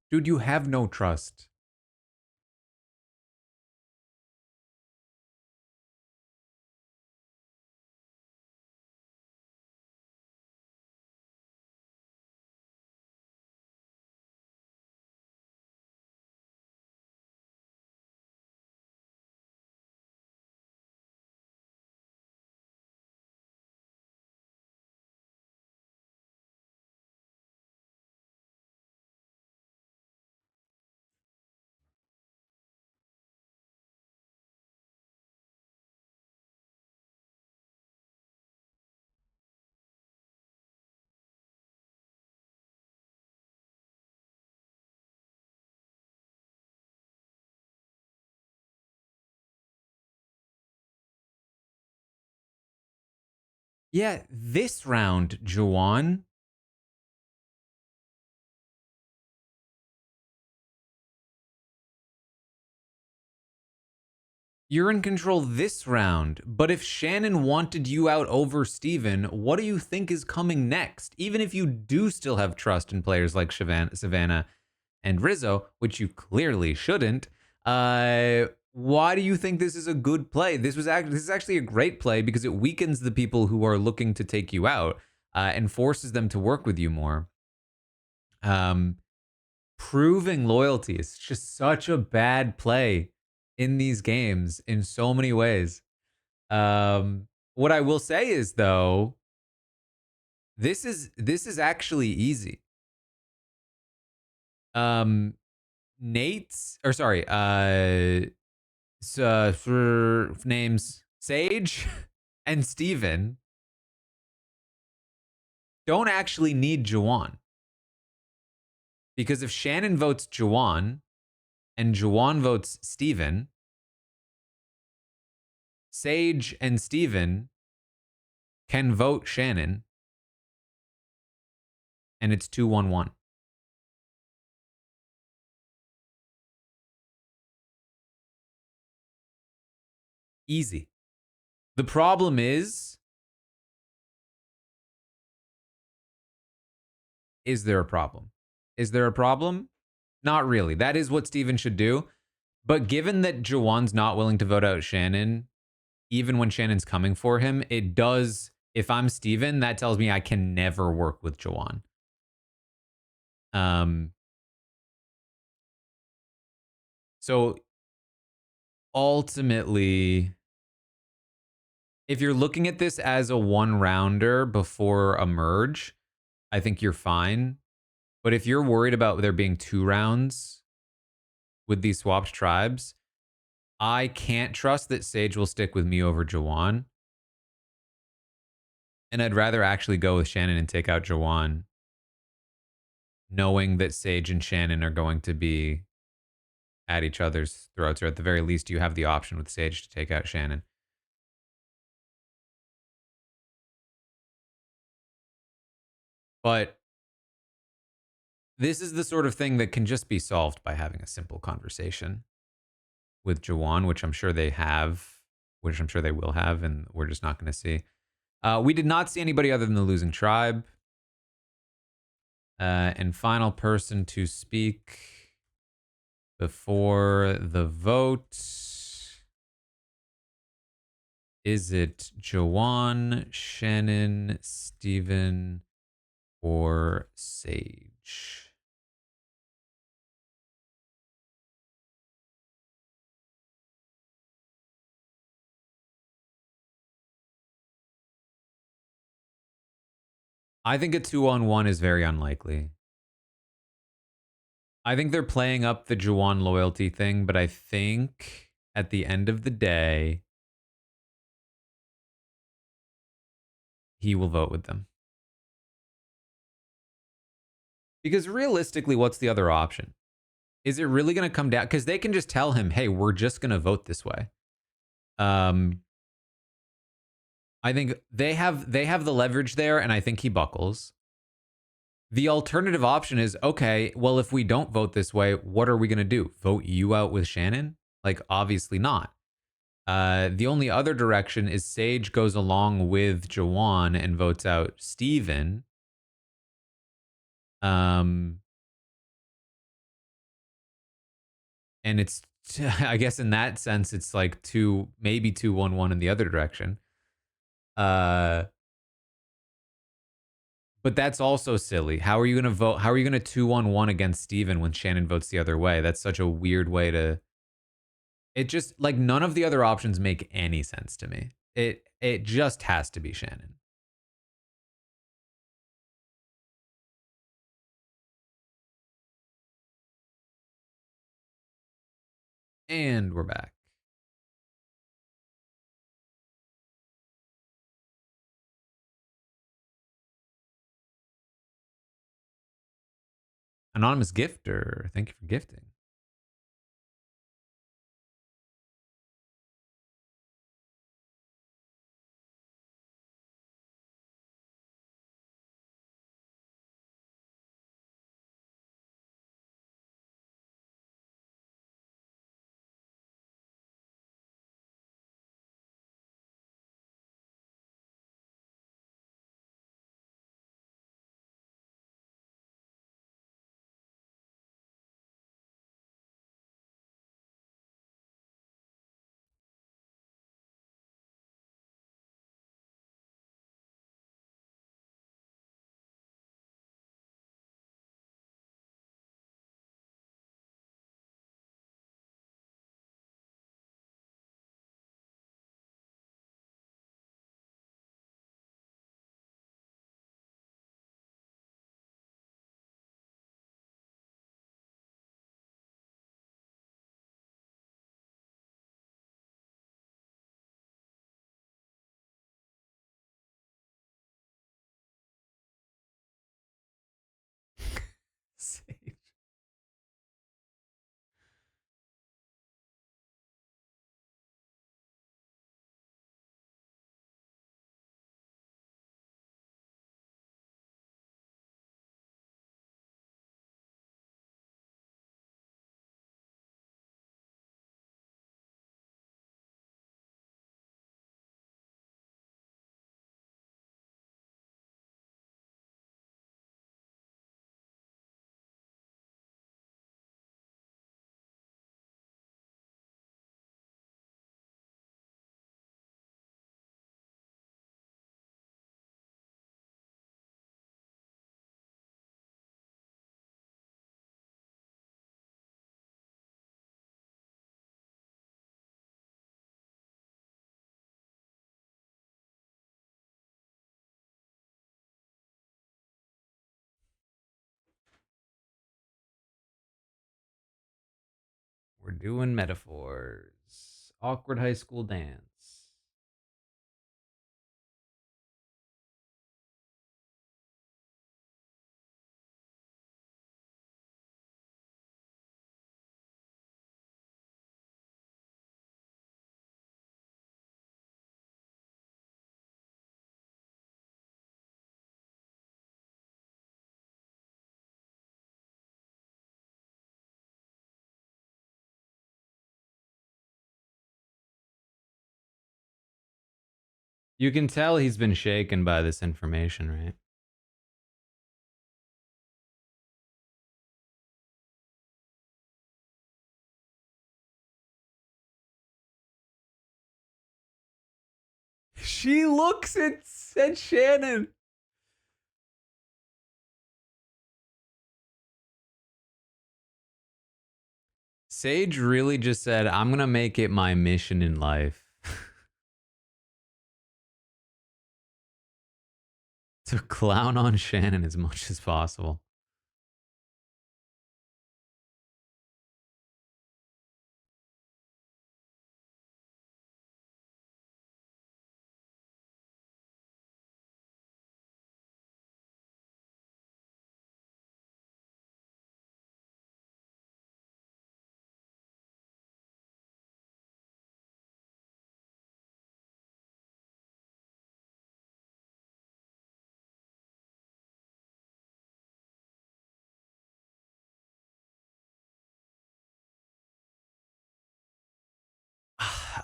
Dude, you have no trust. Yeah, this round, Juwan. You're in control this round, but if Shannon wanted you out over Steven, what do you think is coming next? Even if you do still have trust in players like Savannah and Rizzo, which you clearly shouldn't, why do you think this is a good play? This is actually a great play because it weakens the people who are looking to take you out and forces them to work with you more. Proving loyalty is just such a bad play in these games in so many ways. What I will say is though, this is actually easy. Nate's or sorry, for names Sage and Steven don't actually need Juwan. Because if Shannon votes Juwan and Juwan votes Steven, Sage and Steven can vote Shannon, and it's 2-1-1. Easy. The problem is there a problem? Is there a problem? Not really. That is what Steven should do. But given that Jawan's not willing to vote out Shannon, even when Shannon's coming for him, it does. If I'm Steven, that tells me I can never work with Jawan. So ultimately, if you're looking at this as a one rounder before a merge, I think you're fine. But if you're worried about there being 2 rounds with these swapped tribes, I can't trust that Sage will stick with me over Jawan. And I'd rather actually go with Shannon and take out Jawan, knowing that Sage and Shannon are going to be at each other's throats, or at the very least, you have the option with Sage to take out Shannon. But this is the sort of thing that can just be solved by having a simple conversation with Jawan, which I'm sure they have, which I'm sure they will have, and we're just not going to see. We did not see anybody other than the losing tribe. And final person to speak before the vote. Is it Jawan, Shannon, Steven, or Sage? I think a 2-on-1 is very unlikely. I think they're playing up the Jawan loyalty thing, but I think at the end of the day, he will vote with them. Because realistically, what's the other option? Is it really going to come down? Because they can just tell him, hey, we're just going to vote this way. I think they have the leverage there, and I think he buckles. The alternative option is, okay, well, if we don't vote this way, what are we going to do? Vote you out with Shannon? Like, obviously not. The only other direction is Sage goes along with Jawan and votes out Steven. and it's I guess in that sense it's like two maybe 2-1-1 in the other direction. Uh but that's also silly. How are you going to vote? How are you going to 2-1-1 against Steven when Shannon votes the other way? That's such a weird way to it just like none of the other options make any sense to me. It just has to be Shannon. And we're back. Anonymous gifter, thank you for gifting. Sage. We're doing metaphors. Awkward high school dance. You can tell he's been shaken by this information, right? She looks at Shannon. Sage really just said, I'm going to make it my mission in life to clown on Shannon as much as possible.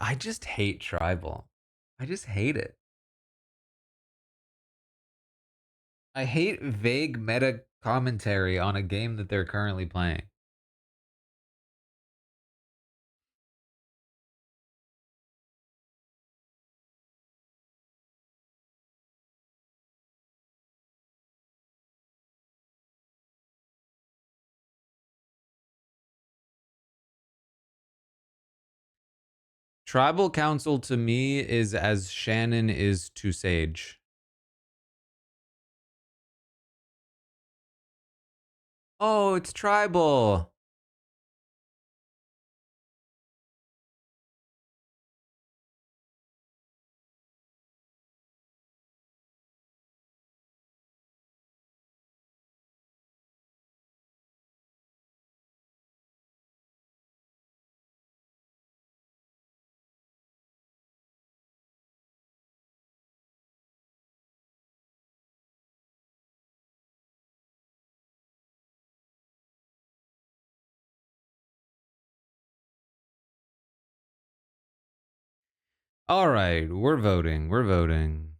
I just hate tribal. I just hate it. I hate vague meta commentary on a game that they're currently playing. Tribal council to me is as Shannon is to Sage. Oh, it's tribal. All right, we're voting. We're voting.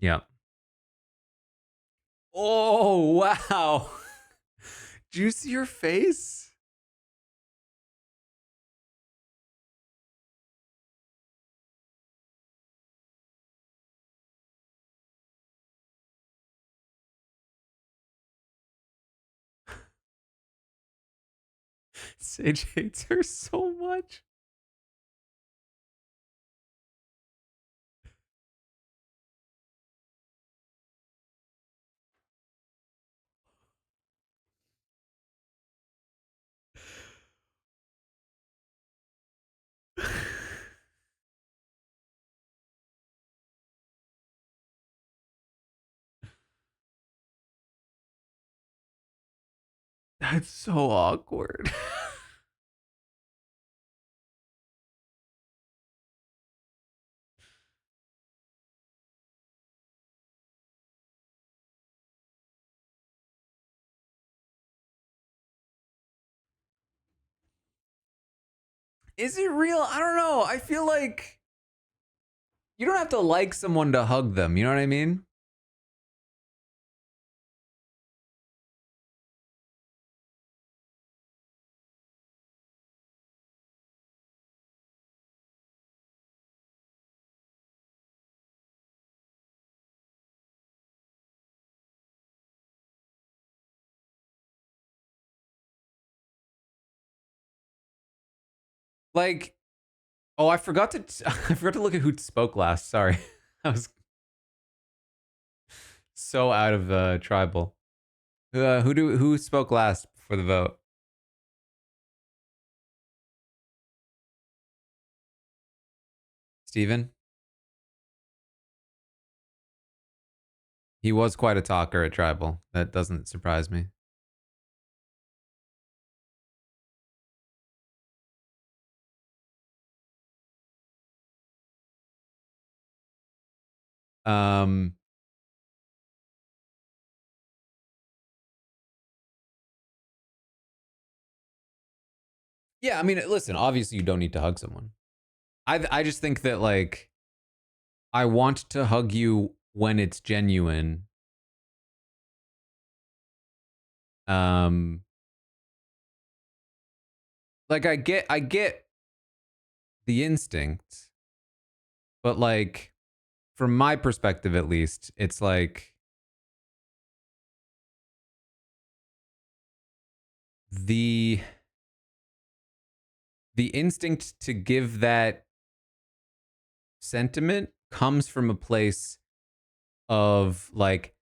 Yeah. Oh, wow. Do you see your face? Sage hates her so much. That's so awkward. Is it real? I don't know. I feel like you don't have to like someone to hug them. You know what I mean? Like, oh, I forgot to I forgot to look at who spoke last. Sorry. I was so out of tribal. Who spoke last for the vote? Steven? He was quite a talker at tribal. That doesn't surprise me. Um yeah, I mean, listen, obviously you don't need to hug someone. I just think that like I want to hug you when it's genuine. Um like I get the instinct, but like from my perspective at least, it's like the the instinct to give that sentiment comes from a place of like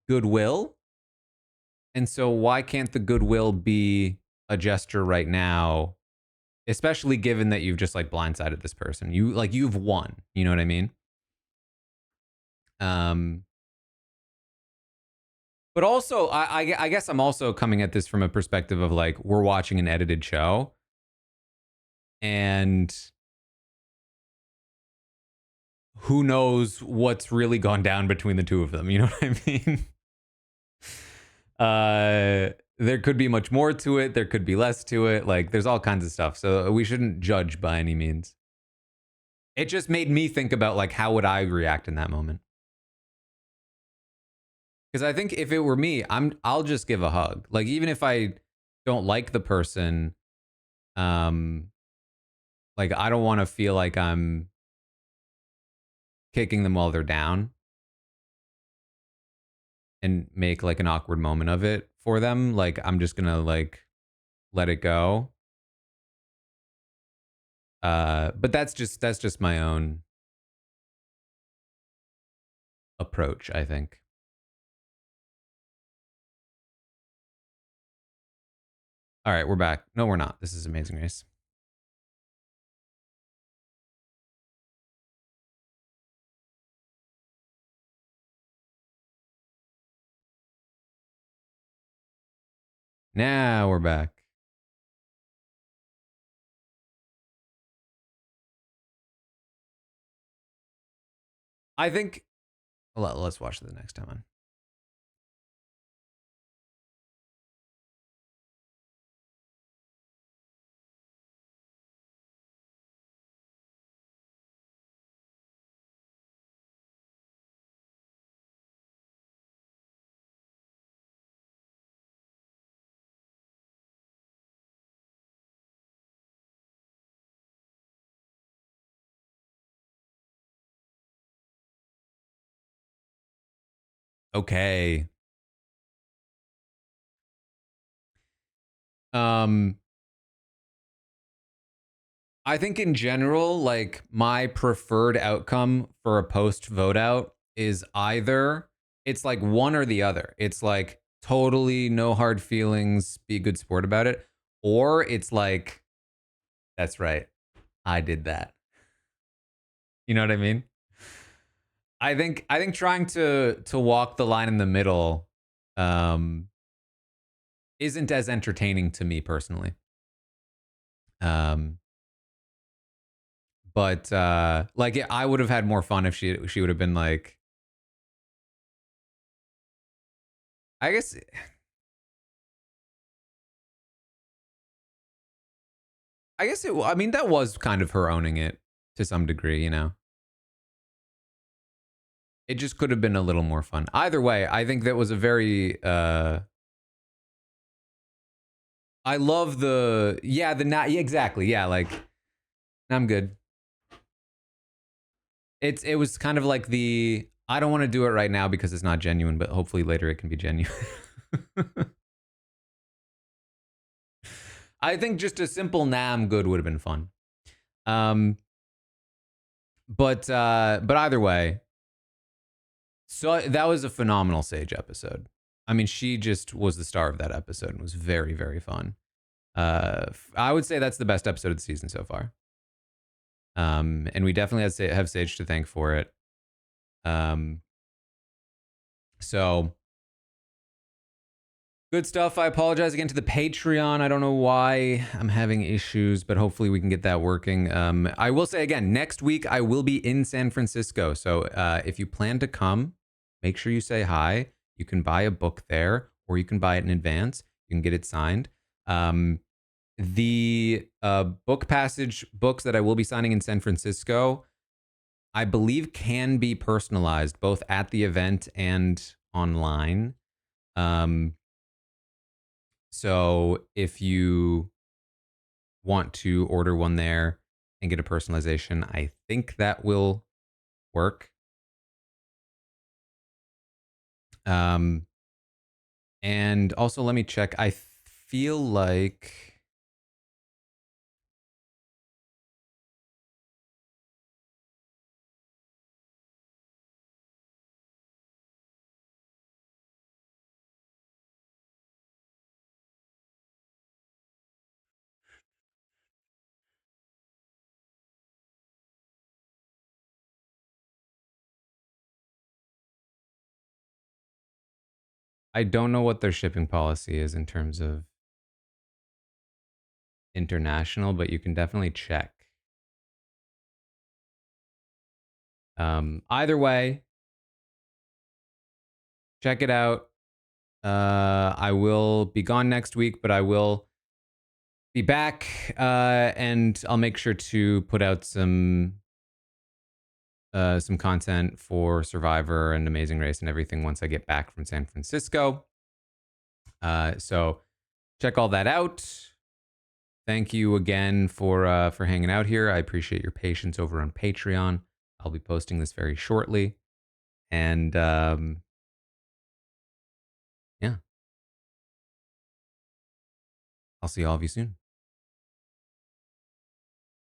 goodwill. And so why can't the goodwill be a gesture right now, especially given that you've just like blindsided this person? You've won, you know what I mean? Um but also I guess I'm also coming at this from a perspective of like we're watching an edited show and who knows what's really gone down between the two of them, you know what I mean? There could be much more to it, there could be less to it, like there's all kinds of stuff. So we shouldn't judge by any means. It just made me think about like how would I react in that moment? Because I think if it were me, I'll just give a hug. Like even if I don't like the person, um, like I don't want to feel like I'm kicking them while they're down and make like an awkward moment of it for them. Like I'm just gonna like let it go. But that's just my own approach, I think. All right, we're back. No, we're not. This is Amazing Race. Now we're back. I think let's watch the next time on. Okay. Um I think in general, like my preferred outcome for a post vote out is either it's like one or the other. It's like totally no hard feelings, be a good sport about it, or it's like that's right. I did that. You know what I mean? I think trying to walk the line in the middle um isn't as entertaining to me personally. Um but like I would have had more fun if she would have been like I guess I mean that was kind of her owning it to some degree, you know. It just could have been a little more fun. Either way, I think that was a very I love the yeah, exactly. Yeah, like I'm good. It was kind of like the I don't want to do it right now because it's not genuine, but hopefully later it can be genuine. I think just a simple nah, I'm good would have been fun. Um but either way, so that was a phenomenal Sage episode. I mean, she just was the star of that episode and was very, very fun. I would say that's the best episode of the season so far. And we definitely have Sage to thank for it. Um, so good stuff. I apologize again to the Patreon. I don't know why I'm having issues, but hopefully we can get that working. I will say again, next week I will be in San Francisco. So if you plan to come, make sure you say hi. You can buy a book there, or you can buy it in advance. You can get it signed. The book passage books that I will be signing in San Francisco, I believe, can be personalized both at the event and online. So if you want to order one there and get a personalization, I think that will work. Um, and also, let me check. I feel like I don't know what their shipping policy is in terms of international, but you can definitely check. Either way, check it out. I will be gone next week, but I will be back, and I'll make sure to put out some content for Survivor and Amazing Race and everything once I get back from San Francisco. So check all that out. Thank you again for hanging out here. I appreciate your patience over on Patreon. I'll be posting this very shortly, and yeah, I'll see all of you soon.